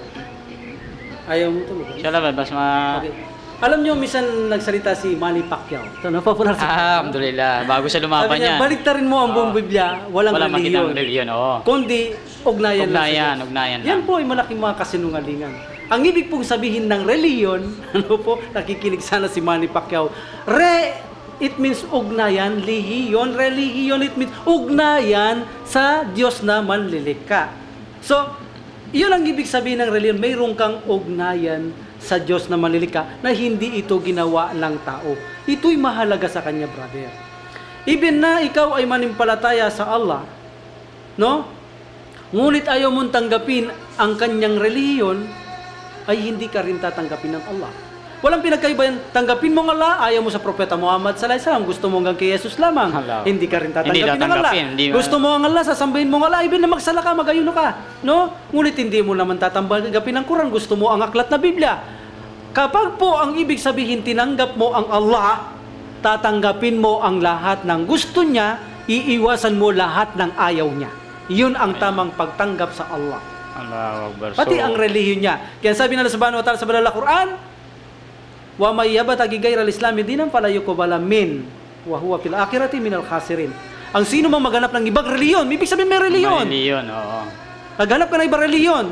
Speaker 4: Ayaw mo tulog.
Speaker 5: Inshallah, okay.
Speaker 4: Alam niyo, minsan nagsalita si Manny Pacquiao. Ito, napapular sa
Speaker 5: alhamdulillah. Bago siya lumaban niya.
Speaker 4: Baliktarin mo ang buong Biblia. Walang reliyon. Kundi, ugnayan lang.
Speaker 5: Ugnayan lang.
Speaker 4: Yan po ay malaking mga kasinungalingan. Ang ibig pong sabihin ng reliyon, nakikinig sana si Manny Pacquiao. It means ugnayan. Religion, it means ugnayan sa Diyos na manlilikha. So, yun ang ibig sabihin ng reliyon. Mayroon kang ugnayan sa Diyos na manlilikha na hindi ito ginawa ng tao. Ito'y mahalaga sa kanya, brother. Even na ikaw ay manimpalataya sa Allah, no? Ngunit ayaw mong tanggapin ang kanyang relihiyon, ay hindi ka rin tatanggapin ng Allah. Walang pinagkaiba yan. Tanggapin mo ng Allah, ayaw mo sa Propeta Muhammad sallallahu alaihi wasallam, gusto mo hanggang kay Jesus lamang. Hindi ka rin tatanggapin ng Allah. Gusto mo ang Allah, sasambahin mo ng Allah, ibig na magsala ka, magayuno ka. No? Ngunit hindi mo naman tatanggapin ng Quran, gusto mo ang aklat na Biblia. Kapag po ang ibig sabihin tinanggap mo ang Allah, tatanggapin mo ang lahat ng gusto niya, iiwasan mo lahat ng ayaw niya. Yun ang tamang pagtanggap sa Allah. Pati ang relihiyon niya. Kaya sabi na subhanahu wa ta'ala sa banal na Quran, wa may yabtaghi ghayra al-islami dinan fala yuqbala min wa huwa fil akhirati minal khasirin. Ang sino mang maghanap ng ibang relihiyon, ibig sabihin may relihiyon.
Speaker 5: Oo.
Speaker 4: Naghanap ka ng ibang relihiyon,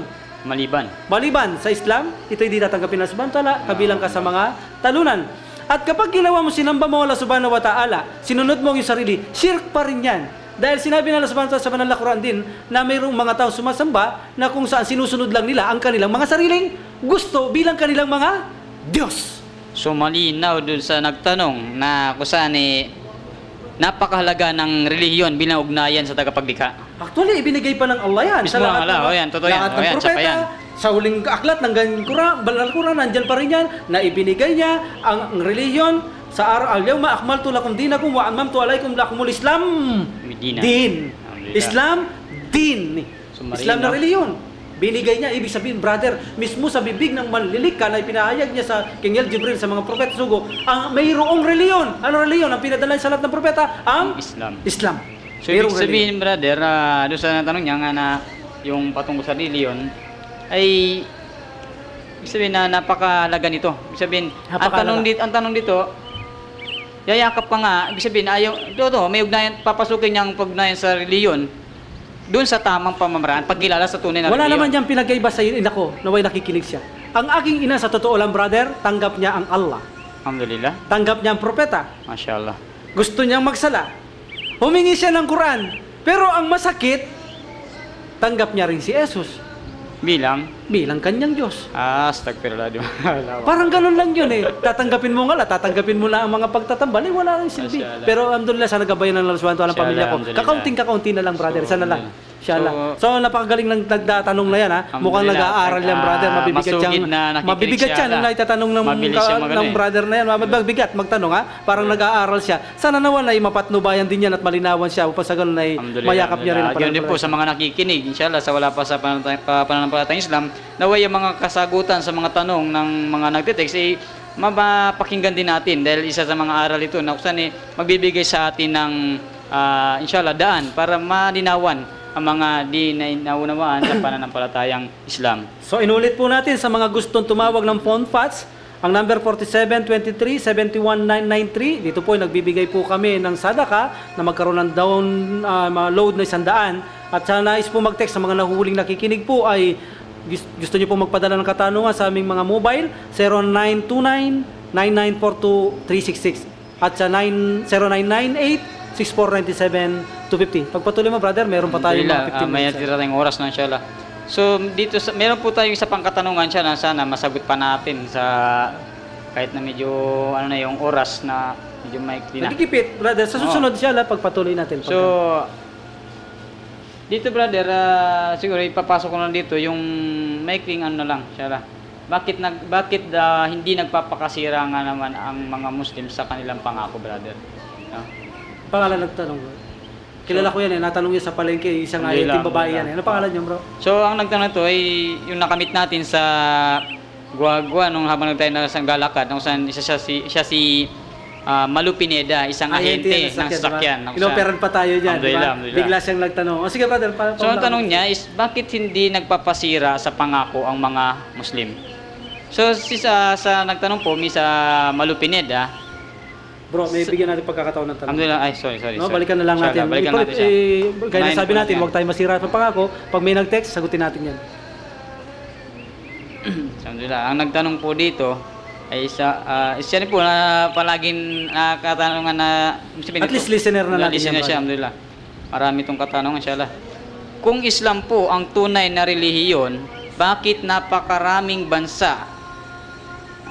Speaker 4: maliban sa Islam, ito hindi tatanggapin ng subhanahu wa ta'ala, kabilang ka sa mga talunan. At kapag ginawa mo, sinamba mo Allah subhanahu wa ta'ala, sinunod mo yung sarili, shirk pa rin yan. Dahil sinabi na Allah subhanahu wa ta'ala sa banal na Quran din, na mayroong mga tao sumasamba, na kung saan sinusunod lang nila ang kanilang mga sariling gusto bilang kanilang mga Diyos.
Speaker 5: So malinaw dun sa nagtanong na kung saan napakahalaga ng relihiyon bilang ugnayan sa tagapaglikha.
Speaker 4: Actually, ibinigay pa ng Allah yan.
Speaker 5: Mismo ang Allah, totoo yan.
Speaker 4: Lahat ng propeta, sa huling aklat ng banal Quran, nandyan pa rin yan, na ibinigay niya ang relihiyon sa araw, al-yawma akmaltu lakum dinakum wa atmamtu alaykum lakumul Islam. Din. Islam, din. Islam na relihiyon. Binigay niya, ibig sabihin, brother, mismo sa bibig ng manlilikha na ipinahayag niya sa King El Jibril sa mga propeta sugo, ang mayroong reliyon. Ano reliyon? Ang pinadala sa lahat ng propeta? Ang Islam.
Speaker 5: So, ibig sabihin, brother, doon sa tanong niya nga na yung patungkol sa reliyon, ay ibig sabihin na napakahalaga nito. Ibig sabihin, ang tanong dito, yayakap ka nga, ibig sabihin, may ugnayan, papasukin niyang pagugnayan sa reliyon, doon sa tamang pamamaraan, pagkilala sa tunay na reliyon.
Speaker 4: Wala naman diyang pinagkaiba sa ina ko, naway nakikinig siya. Ang aking ina, sa totoo lang, brother, tanggap niya ang Allah.
Speaker 5: Alhamdulillah.
Speaker 4: Tanggap niya ang propeta.
Speaker 5: Mashallah.
Speaker 4: Gusto niyang magsala. Humingi siya ng Quran. Pero ang masakit, tanggap niya rin si Jesus. Bilang kanyang Diyos.
Speaker 5: Astagfirullah.
Speaker 4: Parang ganun lang yun eh. Tatanggapin mo nga tatanggapin mo na ang mga pagtatambal, wala nang silbi. Pero alhamdulillah, sana gabayan ng Allah subhanahu wa ta'ala ang pamilya ko. Kakaunti na lang, brother. Sana lang. Inshallah. So napakagaling ng nagtatanong na yan ha. Mukhang nag-aaral yan brother. Mabibigat yan ang naitatanong ng brother na yan. Mabibigat magtanong ha. Parang nag-aaral siya. Sana naman ay mapatnubayan din yan at malinawan siya upang sa ganun ay mayakap niya rin.
Speaker 5: Yun din po sa mga nakikinig. Inshallah sa wala pa sa pananampalatayang Islam, naway yung mga kasagutan sa mga tanong ng mga nagtitext ay mapakinggan din natin dahil isa sa mga aral ito na kung magbibigay sa atin ng inshallah daan para malinawan ang mga di naunawaan sa pananampalatayang Islam.
Speaker 4: So inulit po natin sa mga gustong tumawag ng phone fats, ang number 4723-71993. Dito po nagbibigay po kami ng sadaka na magkaroon ng load na 100. At sa nais po mag-text sa mga nahuhuling nakikinig po ay gusto niyo po magpadala ng katanungan sa aming mga mobile 0929-9942-366 at sa 0998-6497-250. Pagpatuloy mo brother, meron pa tayo mga 15 minutes.
Speaker 5: May natira tayong oras na inshallah. So dito meron po tayo isa pang katanungan siya na sana masagot pa natin sa kahit na medyo na yung oras na medyo maikli na.
Speaker 4: Nagkikipit brother, sa susunod inshallah pagpatuloy natin.
Speaker 5: So dito brother, siguro ipapasok ko na dito yung maikling na lang inshallah. Bakit hindi nagpapakasira nga naman ang mga Muslim sa kanilang pangako brother?
Speaker 4: Pangalan nagtanong bro. Kilala ko yan natanong niya sa palengke, isang ayating babae yan. Ano pangalan niya bro?
Speaker 5: So ang nagtanong to ay yung nakamit natin sa Guagua nung habang nagtayo na sa galakad, nung saan siya si Malu Pineda, isang ahente ng sasakyan.
Speaker 4: Inoperan pa tayo dyan, diba? Bigla siyang nagtanong. O sige brother,
Speaker 5: so ang tanong niya is bakit hindi nagpapasira sa pangako ang mga Muslim? So sa nagtanong po, sa Malu Pineda,
Speaker 4: bro, may bigyan natin pagkakataon ng tanong.
Speaker 5: Alhamdulillah, sorry.
Speaker 4: No, balikan na lang natin.
Speaker 5: Balikan natin siya.
Speaker 4: Kaya nasabi natin, huwag tayo masira sa pangako. Pag may nag-text, sagutin natin yan.
Speaker 5: Alhamdulillah, ang nagtanong po dito ay siya rin po na palaging katanungan na
Speaker 4: at least listener na natin
Speaker 5: listener siya, alhamdulillah. Marami itong katanungan, inshallah. Kung Islam po ang tunay na relihiyon, bakit napakaraming bansa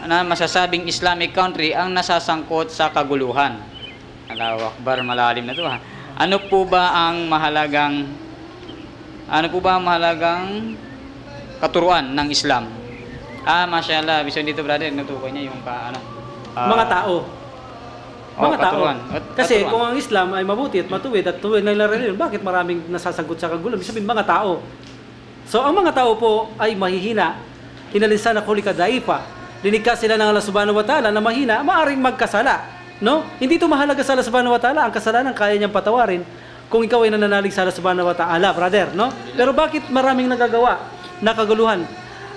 Speaker 5: na masasabing Islamic country ang nasasangkot sa kaguluhan? Allahu Akbar, malalim na ito ha. Ano po ba ang mahalagang katuruan ng Islam? Mashallah, bisyo dito brother, natukoy niya yung
Speaker 4: mga tao. Mga tao. Kasi
Speaker 5: katuruan.
Speaker 4: kung ang Islam ay mabuti at matuwid at tuwid na relihiyon, bakit maraming nasasagot sa kaguluhan? Ibig sabihin mga tao. So ang mga tao po ay mahihina. Inalinsan na kulika daifa. Linikha sila ng Allah Subhanahu wa Ta'ala na mahina, maaring magkasala. No? Hindi ito mahalaga sa Allah Subhanahu wa Ta'ala. Ang kasalanan kaya niyang patawarin kung ikaw ay nananalig sa Allah Subhanahu wa Ta'ala, brother. No? Pero bakit maraming nagagawa na kaguluhan?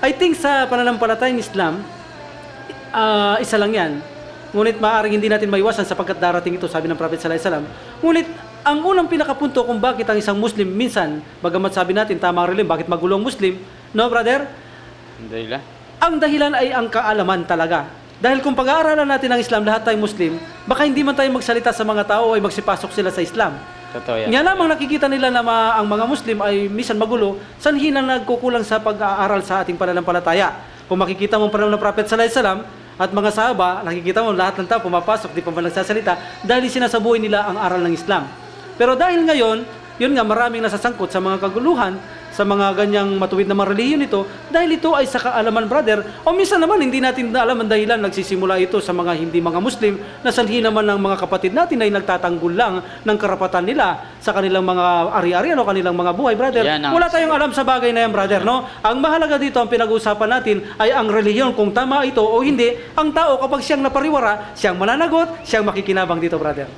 Speaker 4: I think sa pananampalatayang Islam, isa lang yan. Ngunit maaaring hindi natin maiwasan sapagkat darating ito, sabi ng Prophet Sallallahu Alaihi Wasallam. Ngunit ang unang pinakapunto kung bakit ang isang Muslim minsan, bagamat sabi natin tama rin, bakit magulo ang Muslim? No, brother?
Speaker 5: Alhamdulillah.
Speaker 4: Ang dahilan ay ang kaalaman talaga. Dahil kung pag-aaralan natin ang Islam, lahat tayo Muslim, baka hindi man tayo magsalita sa mga tao ay magsipasok sila sa Islam.
Speaker 5: Totoo yan.
Speaker 4: Nga lamang nakikita nila na ang mga Muslim ay minsan magulo, sanhi na nagkukulang sa pag-aaral sa ating pananampalataya. Kung makikita mo panahon ng Prophet Sallallahu Alaihi Wasallam at mga sahaba, nakikita mo lahat ng tao pumapasok, di pa man nagsasalita, dahil sinasabuhay nila ang aral ng Islam. Pero dahil ngayon, yun nga, maraming nasasangkot sa mga kaguluhan, sa mga ganyang matuwid na mga relihiyon ito, dahil ito ay sa kaalaman, brother. O minsan naman, hindi natin alam ang dahilan, nagsisimula ito sa mga hindi mga Muslim, na sanhi naman ng mga kapatid natin ay nagtatanggol lang ng karapatan nila sa kanilang mga ari-arian o kanilang mga buhay, brother. Wala tayong alam sa bagay na yan, brother, no? Ang mahalaga dito, ang pinag-uusapan natin, ay ang relihiyon, kung tama ito o hindi. Ang tao, kapag siyang napariwara, siyang mananagot, siyang makikinabang dito, brother.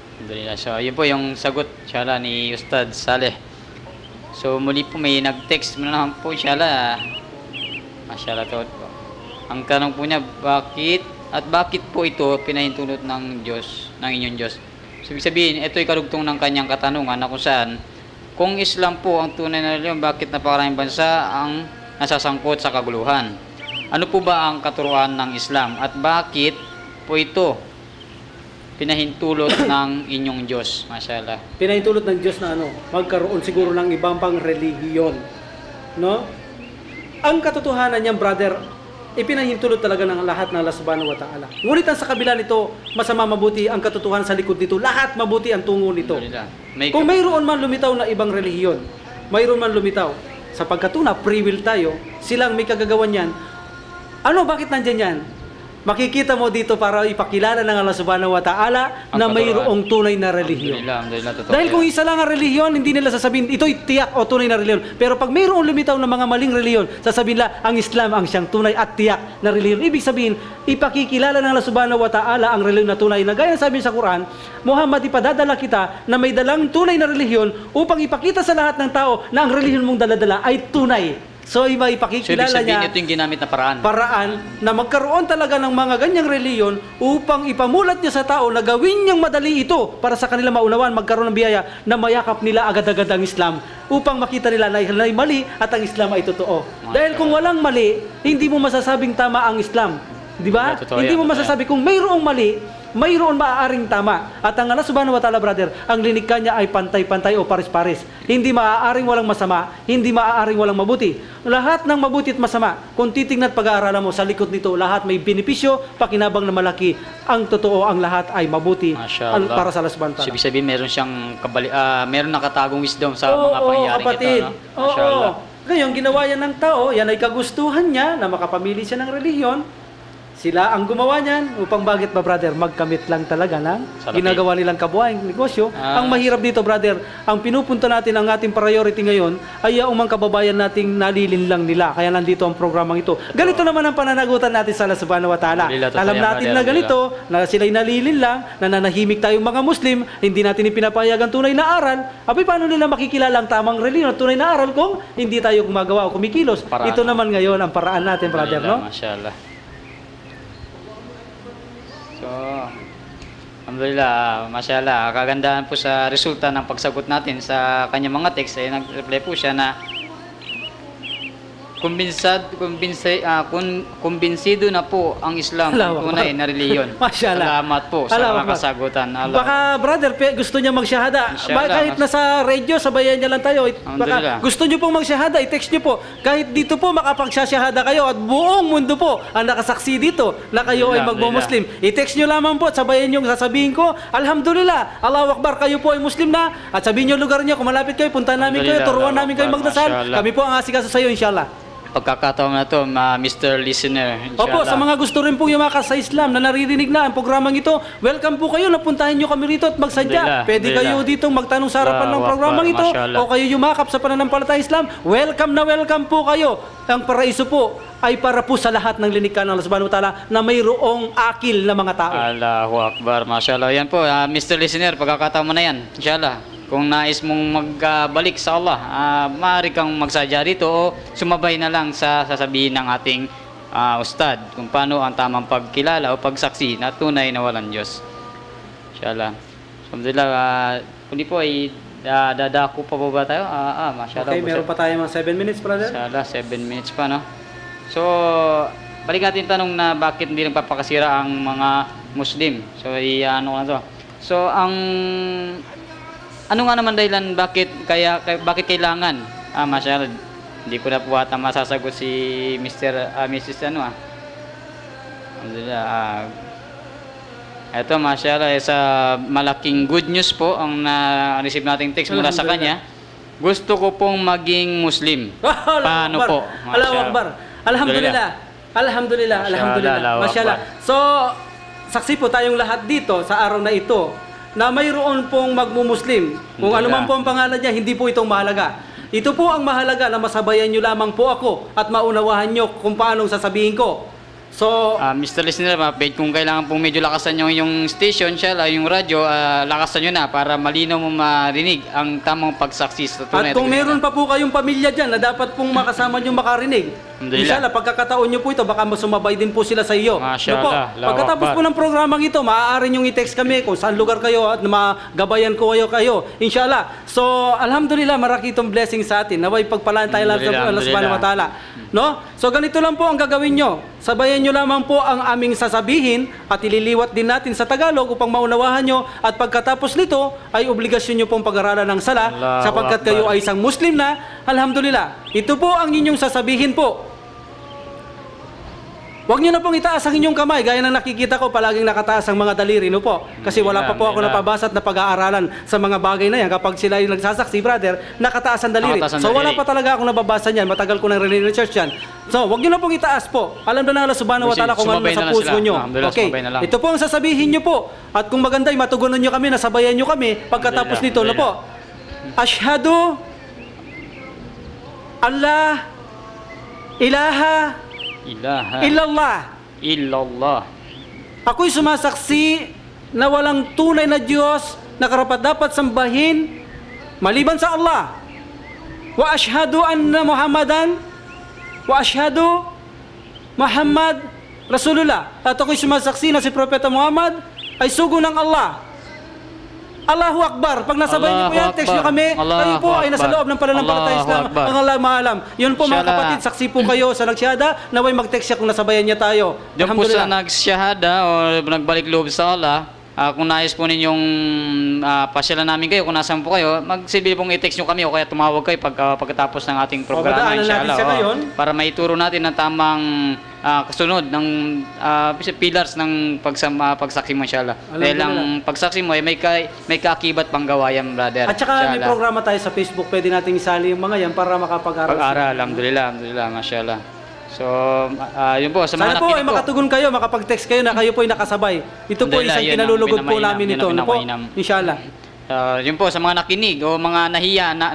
Speaker 5: So, yun po yung sagot, inshallah, ni Ustad Saleh. So muli po may nag-text mo na naman po inshallah. Mashallah to. Ang tanong po niya, bakit po ito pinahintulot ng Diyos, ng inyong Diyos? So ibig sabihin, ito ay karugtong ng kanyang katanungan na kung saan, kung Islam po ang tunay na relihiyon, bakit napakaraming bansa ang nasasangkot sa kaguluhan? Ano po ba ang katuruan ng Islam? At bakit po ito pinahintulot ng inyong Diyos? Mashallah.
Speaker 4: Pinahintulot ng Diyos na magkaroon siguro ng ibang pang relihiyon. No? Ang katotohanan niyan, brother, ipinahintulot talaga ng lahat ng Allah Subhanahu wa Ta'ala. Ngunit sa kabila nito, masama mabuti ang katotohanan sa likod nito. Lahat mabuti ang tungo nito. Kung mayroon man lumitaw na ibang relihiyon, mayroon man lumitaw. Sapagkat free will tayo, silang may kagagawan yan. Ano, bakit nandyan yan? Makikita mo dito para ipakilala ng Allah subhanahu wa ta'ala na mayroong tunay na relihiyon.
Speaker 5: Alhamdulillah, totoo
Speaker 4: Dahil
Speaker 5: yan.
Speaker 4: kung isa lang ang relihiyon, hindi nila sasabihin, ito'y tiyak o tunay na relihiyon. Pero pag mayroong lumitaw ng mga maling relihiyon, sasabihin nila, ang Islam ang siyang tunay at tiyak na relihiyon. Ibig sabihin, ipakikilala ng Allah subhanahu wa ta'ala ang relihiyon na tunay. Na gaya sabi sa Quran, Muhammad, ipadadala kita na may dalang tunay na relihiyon upang ipakita sa lahat ng tao na ang relihiyon mong daladala ay tunay. So, iba
Speaker 5: So, ibig
Speaker 4: ipakikilala
Speaker 5: sabihin,
Speaker 4: niya
Speaker 5: ito yung ginamit na paraan.
Speaker 4: na magkaroon talaga ng mga ganyang reliyon upang ipamulat niya sa tao na gawin niyang madali ito para sa kanila maunawaan, magkaroon ng biyaya na mayakap nila agad-agad ang Islam upang makita nila na mali at ang Islam ay totoo. Dahil kung walang mali, hindi mo masasabing tama ang Islam. Di ba?
Speaker 5: Yeah, totoo
Speaker 4: Hindi
Speaker 5: yan,
Speaker 4: mo
Speaker 5: totoo
Speaker 4: masasabi kung mayroong mali, mayroon maaaring tama. At ang Allah subhanahu wa ta'ala, brother, ang linikha niya ay pantay-pantay o pares-pares. Hindi maaaring walang masama, hindi maaaring walang mabuti. Lahat ng mabuti at masama, kung titingnan at pag-aaralan mo sa likod nito, lahat may benepisyo, pakinabang na malaki. Ang totoo, ang lahat ay mabuti
Speaker 5: Masya Allah.
Speaker 4: para sa Allah subhanahu wa
Speaker 5: So,
Speaker 4: ta'ala.
Speaker 5: ibig sabihin, meron siyang meron nakatagong wisdom sa mga pangyayaring
Speaker 4: kapatid.
Speaker 5: ito. No? Masya Allah.
Speaker 4: Ngayon, ginawa yan ng tao, yan ay kagustuhan niya na makapamili siya ng relihiyon. Sila ang gumawa niyan upang bakit ba, brother, magkamit lang talaga ng
Speaker 5: Salapi.
Speaker 4: ginagawa nilang kabuhaing negosyo. Ang mahirap dito, brother, ang pinupunta natin, ang ating priority ngayon ay ang mga kababayan nating nalilin lang nila. Kaya nandito ang programang ito. Ganito naman ang pananagutan natin sa Allah subhanahu wa ta'ala.
Speaker 5: Alhamdulillah, totoo
Speaker 4: Alam
Speaker 5: yan,
Speaker 4: natin
Speaker 5: brother,
Speaker 4: na ganito, na sila'y nalilin lang, na nanahimik tayong mga Muslim, hindi natin ipinapahayag ang tunay na aral. Abay, paano nila makikilala ang tamang reliyon at tunay na aral kung hindi tayo gumagawa o kumikilos?
Speaker 5: Paraan.
Speaker 4: Ito naman ngayon ang paraan natin, brother, no?
Speaker 5: Masya Allah. So, alhamdulillah, masya Allah. Kagandahan po sa resulta ng pagsagot natin sa kanyang mga text, ay nag-reply po siya na kumbinsido na po ang Islam ang tunay na reliyon.
Speaker 4: Masya Allah.
Speaker 5: Salamat po sa
Speaker 4: Allah
Speaker 5: mga
Speaker 4: Akbar.
Speaker 5: kasagutan.
Speaker 4: Baka, brother, gusto niya magsyahada.
Speaker 5: Inshallah.
Speaker 4: Kahit nasa radio, sabayan niya lang tayo. Baka
Speaker 5: Alhamdulillah.
Speaker 4: gusto niyo pong magsyahada, i-text niyo po. Kahit dito po, makapagsyahada kayo at buong mundo po ang nakasaksi dito na kayo ay
Speaker 5: Alhamdulillah.
Speaker 4: magmo-Muslim. I-text niyo lamang po at sabayan niyo sasabihin ko, Alhamdulillah, Allahu Akbar, kayo po ay Muslim na. At sabihin niyo lugar niyo, kung malapit kayo, puntahan namin kayo,
Speaker 5: Alhamdulillah.
Speaker 4: turuan namin kayo
Speaker 5: Allahu Akbar.
Speaker 4: magdasal.
Speaker 5: Mashallah.
Speaker 4: Kami po ang asikaso sa iyo, inshallah.
Speaker 5: Pagkakataon na to, Mr. Listener.
Speaker 4: Opo, sa mga gusto rin po yumakas sa Islam na naririnig na ang programang ito, welcome po kayo, napuntahan nyo kami rito at magsadya.
Speaker 5: Alhamdulillah,
Speaker 4: Pwede kayo
Speaker 5: alhamdulillah.
Speaker 4: ditong magtanong sa harapan ng
Speaker 5: Allahu
Speaker 4: programang
Speaker 5: Akbar,
Speaker 4: ito
Speaker 5: mashallah.
Speaker 4: o kayo yumakap sa pananampalataya Islam, welcome na welcome po kayo. Ang paraiso po ay para po sa lahat ng linikha ng Allah subhanahu wa ta'ala na mayroong akil na mga tao.
Speaker 5: Allahu Akbar, mashallah. Yan po, Mr. Listener, pagkakataon mo na yan. Inshallah. Kung nais mong magbalik sa Allah, maaari kang magsadya dito o sumabay na lang sa sasabihin ng ating ustad kung paano ang tamang pagkilala o pagsaksi na tunay na walang Diyos. Inshallah. Alhamdulillah, kundi po ay dadako pa po ba tayo? Mashallah.
Speaker 4: Okay, meron pa tayo mga 7 minutes, brother.
Speaker 5: Inshallah, 7 minutes pa, no? So, balik natin tanong na bakit hindi nagpapakasira ang mga Muslim. So, ano na to? So, ano nga naman dahilan bakit kailangan? Masyadong hindi ko na po ata masasagot si Mrs. Ito, masyadong sa malaking good news po ang na-receive nating text mula sa kanya. Gusto ko pong maging Muslim. Paano po?
Speaker 4: Allahu Akbar. Alhamdulillah. Alhamdulillah. Alhamdulillah. Masyaallah. So, saksi po tayong lahat dito sa araw na ito na mayroon pong magmumuslim. Kung ano man po ang pangalan niya, hindi po itong mahalaga. Ito po ang mahalaga na masabayan nyo lamang po ako at maunawahan nyo kung paano sasabihin ko. So,
Speaker 5: Mr. Listener, kung kailangan pong medyo lakasan nyo yung station, yung radyo, lakasan nyo na para malinaw mo marinig ang tamang pagsaksi sa tunay.
Speaker 4: at kung meron pa po kayong pamilya dyan na dapat pong makasama nyo makarinig,
Speaker 5: Alhamdulillah.
Speaker 4: inshallah, pagkakataon nyo po ito, baka sumabay din po sila sa iyo.
Speaker 5: Mashallah.
Speaker 4: Po,
Speaker 5: Allahu
Speaker 4: pagkatapos
Speaker 5: Akbar.
Speaker 4: po ng programang ito, maaari nyong i-text kami kung saan lugar kayo at magabayan ko kayo. Inshallah. So, alhamdulillah, marami itong blessing sa atin. Naway pagpalaan tayo lang sa Allah subhanahu wa ta'ala. No? So, ganito lang po ang gagawin nyo. Sabayan nyo lamang po ang aming sasabihin at ililiwat din natin sa Tagalog upang maunawahan nyo at pagkatapos nito ay obligasyon nyo pong pag-aralan ng sala
Speaker 5: Allahu
Speaker 4: sapagkat
Speaker 5: Akbar.
Speaker 4: kayo ay isang Muslim na. Alhamdulillah. Ito po ang inyong sasabihin po. Huwag niyo na pong itaas ang inyong kamay. Gaya ng nakikita ko, palaging nakataas ang mga daliri, no po? Kasi wala pa po ako napabasa at napag-aaralan sa mga bagay na yan. Kapag sila yung nagsasaksi, brother, nakataas ang daliri.
Speaker 5: Nakataas ang
Speaker 4: So wala
Speaker 5: daliri.
Speaker 4: pa talaga akong nababasa niyan. Matagal ko nang research yan. So, huwag niyo na pong itaas po. Alam na ng Allah subhanahu wa ta'ala kung ano
Speaker 5: Sumabay na
Speaker 4: nasa
Speaker 5: lang
Speaker 4: puso
Speaker 5: sila.
Speaker 4: niyo.
Speaker 5: Alhamdulillah,
Speaker 4: Okay.
Speaker 5: sumabay na lang.
Speaker 4: Ito po ang sasabihin niyo po. At kung maganda, matugunan niyo kami, nasabayan niyo kami pagkatapos nito, no po? Ashhadu Allah ilaha
Speaker 5: Ilaha
Speaker 4: illallah.
Speaker 5: illallah.
Speaker 4: Ako'y sumasaksi na walang tunay na Diyos na karapat-dapat sambahin maliban sa Allah. Wa ashhadu anna Muhammadan wa ashhadu Muhammad Rasulullah. At ako'y sumasaksi na si Propeta Muhammad ay sugo ng Allah. Allahu Akbar. Pag nasabay niyo po yan,
Speaker 5: Allahu
Speaker 4: text niyo
Speaker 5: Akbar.
Speaker 4: kami.
Speaker 5: Allahu
Speaker 4: Kayo po ay nasa
Speaker 5: Akbar.
Speaker 4: loob ng pananampalataya
Speaker 5: Allahu
Speaker 4: Islam.
Speaker 5: Akbar.
Speaker 4: Ang Allah maalam. Yun po mga
Speaker 5: Inshallah.
Speaker 4: kapatid, saksi po kayo sa nagsyada. Naway mag-text siya kung nasabayan niya tayo.
Speaker 5: Diyan po sa nagsyahada o nagbalik loob sa Allah, kung nais po ninyong pasyalan namin kayo, kung nasaan po kayo, magsilbi pong i-text nyo kami o kaya tumawag kayo pagkatapos ng ating programa,
Speaker 4: madaanan natin
Speaker 5: inshallah.
Speaker 4: siya ngayon.
Speaker 5: Para maituro natin ang tamang kasunod ng pillars ng pagsaksi mo, inshallah. Dahil ang pagsaksi mo ay may kaakibat panggawa yan, brother.
Speaker 4: At saka may
Speaker 5: Inshallah.
Speaker 4: programa tayo sa Facebook, pwede nating isali yung mga yan para makapag-aral.
Speaker 5: Pag-aral, alhamdulillah, mashallah. So, yun po, sa mga
Speaker 4: Sana po ay
Speaker 5: nakinig po.
Speaker 4: makatugon kayo, makapag-text kayo na kayo po ay nakasabay. Ito po
Speaker 5: Alhamdulillah,
Speaker 4: isang
Speaker 5: yun ang
Speaker 4: kinalulugod po
Speaker 5: pinamainam,
Speaker 4: namin
Speaker 5: yun
Speaker 4: ito.
Speaker 5: ang
Speaker 4: Ano po?
Speaker 5: pinamainam.
Speaker 4: Inshallah.
Speaker 5: Yun po, sa mga nakinig o mga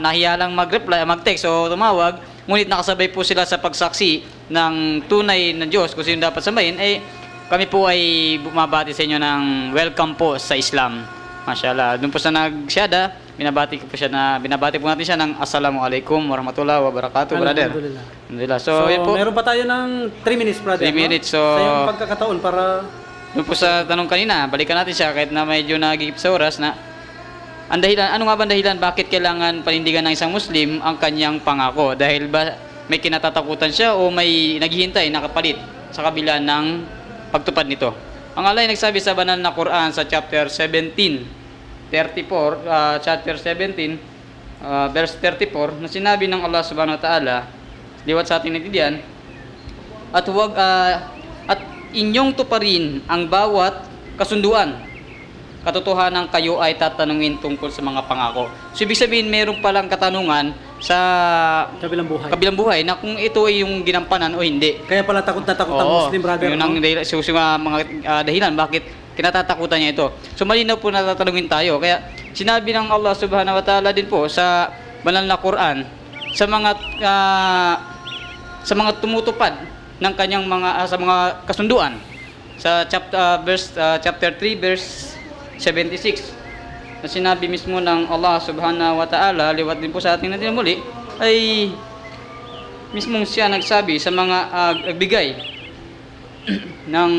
Speaker 5: nahiya lang mag-reply, mag-text o tumawag, ngunit nakasabay po sila sa pagsaksi ng tunay na Diyos kung sino dapat sambahin, kami po ay bumabati sa inyo ng welcome po sa Islam. Mashallah. Doon po sa nagsyada, binabati po natin siya ng Assalamualaikum warahmatullahi wabarakatuh, brother.
Speaker 4: Alhamdulillah.
Speaker 5: Alhamdulillah. So,
Speaker 4: So,
Speaker 5: yun po.
Speaker 4: meron pa tayo ng 3 minutes, brother.
Speaker 5: 3 minutes, so-
Speaker 4: Sa iyong pagkakataon para...
Speaker 5: Doon po sa tanong kanina, balikan natin siya kahit na medyo nagigip sa oras na ano nga ba ang dahilan bakit kailangan panindigan ng isang Muslim ang kanyang pangako? Dahil ba may kinatatakutan siya o may naghihintay na kapalit sa kabila ng pagtupad nito? Ang Allah ay nagsabi sa banal na Quran sa chapter chapter 17, verse 34, na sinabi ng Allah subhanahu wa ta'ala, liwat sa ating natidian, at inyong tuparin ang bawat kasunduan. Katotohanan kayo ay tatanungin tungkol sa mga pangako. So, ibig sabihin, mayroon palang katanungan sa kabilang buhay na kung ito ay yung ginampanan o hindi.
Speaker 4: Kaya pala takot na takot ang
Speaker 5: Oo,
Speaker 4: Muslim, brother.
Speaker 5: yun ang
Speaker 4: no?
Speaker 5: mga dahilan bakit kinatatakutan niya ito. So, malinaw po na tatanungin tayo. Kaya, sinabi ng Allah subhanahu wa ta'ala din po sa banal na Quran, sa mga tumutupad ng kanyang sa mga kasunduan, sa chapter 3 verse 76, na sinabi mismo ng Allah subhanahu wa ta'ala, liwat din po sa ating natin muli, ay mismong siya nagsabi sa mga nagbigay ng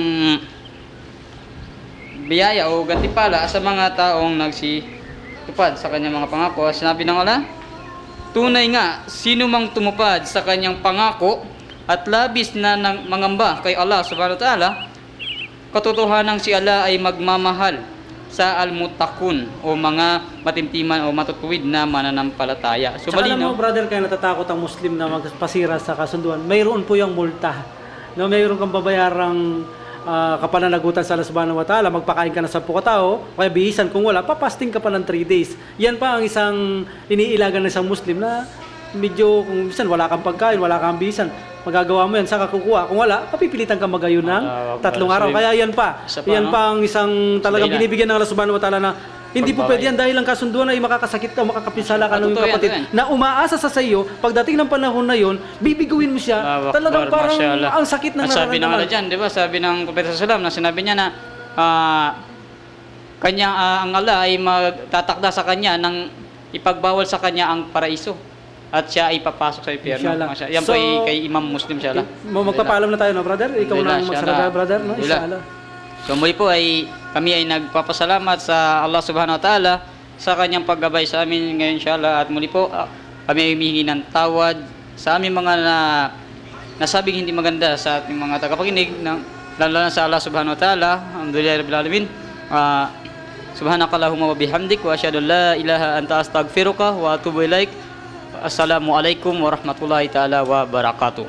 Speaker 5: biyaya o gantimpala sa mga taong nagsitupad sa kanyang mga pangako. Sinabi ng Allah, tunay nga, sino mang tumupad sa kanyang pangako at labis na mangamba kay Allah subhanahu wa ta'ala, katotohanan si Allah ay magmamahal sa almutakun o mga matimtiman o matutuwid na mananampalataya. So,
Speaker 4: Tsaka alam
Speaker 5: malinaw.
Speaker 4: mo, brother, kaya natatakot ang Muslim na magpasira sa kasunduan. Mayroon po yung multa. No, mayroon kang babayarang kapananagutan sa Allah subhanahu wa ta'ala, magpakain ka ng 10 katao, kaya bihisan kung wala, papasting ka pa ng 3 days. Yan pa ang isang iniilagan ng isang Muslim na medyo kung minsan wala kang pagkain, wala kang bihisan, magagawa mo yan, saka kukuha. Kung wala, papipilitan kang magayon ng 3 araw. Kaya yan pa. Yan pa ang isang talagang binibigyan ng Allah subhanahu wa ta'ala na hindi po pwede yan dahil ang kasunduan ay makakasakit ka, makakapinsala ka ng iyong kapatid na umaasa sa iyo, pagdating ng panahon na yon, bibiguin mo siya. Talagang parang ang sakit ng
Speaker 5: sabi ng Allah
Speaker 4: nararamdaman.
Speaker 5: dyan, di ba? Sabi ng Propeta sallam na sinabi niya na ang Allah ay magtatakda sa kanya ng ipagbawal sa kanya ang paraiso at siya ay papasok sa impyerno.
Speaker 4: Inshallah.
Speaker 5: Yan po
Speaker 4: So,
Speaker 5: ay kay Imam Muslim siya.
Speaker 4: Magpapaalam na tayo, no, brother? Ikaw na ang magsarada, brother, no? Inshallah.
Speaker 5: So muli po ay kami ay nagpapasalamat sa Allah subhanahu wa ta'ala sa kanyang paggabay sa amin ngayon, inshallah. At muli po kami ay humihingi ng tawad sa aming mga nasabing hindi maganda sa ating mga tagapakinig, lalo na sa Allah subhanahu wa ta'ala. Alhamdulillah rabbil alamin. Subhanakallahumma wa bihamdik wa asyhadu an la ilaha anta astaghfiruka wa atubu ilaik. Assalamualaikum warahmatullahi taala wabarakatuh.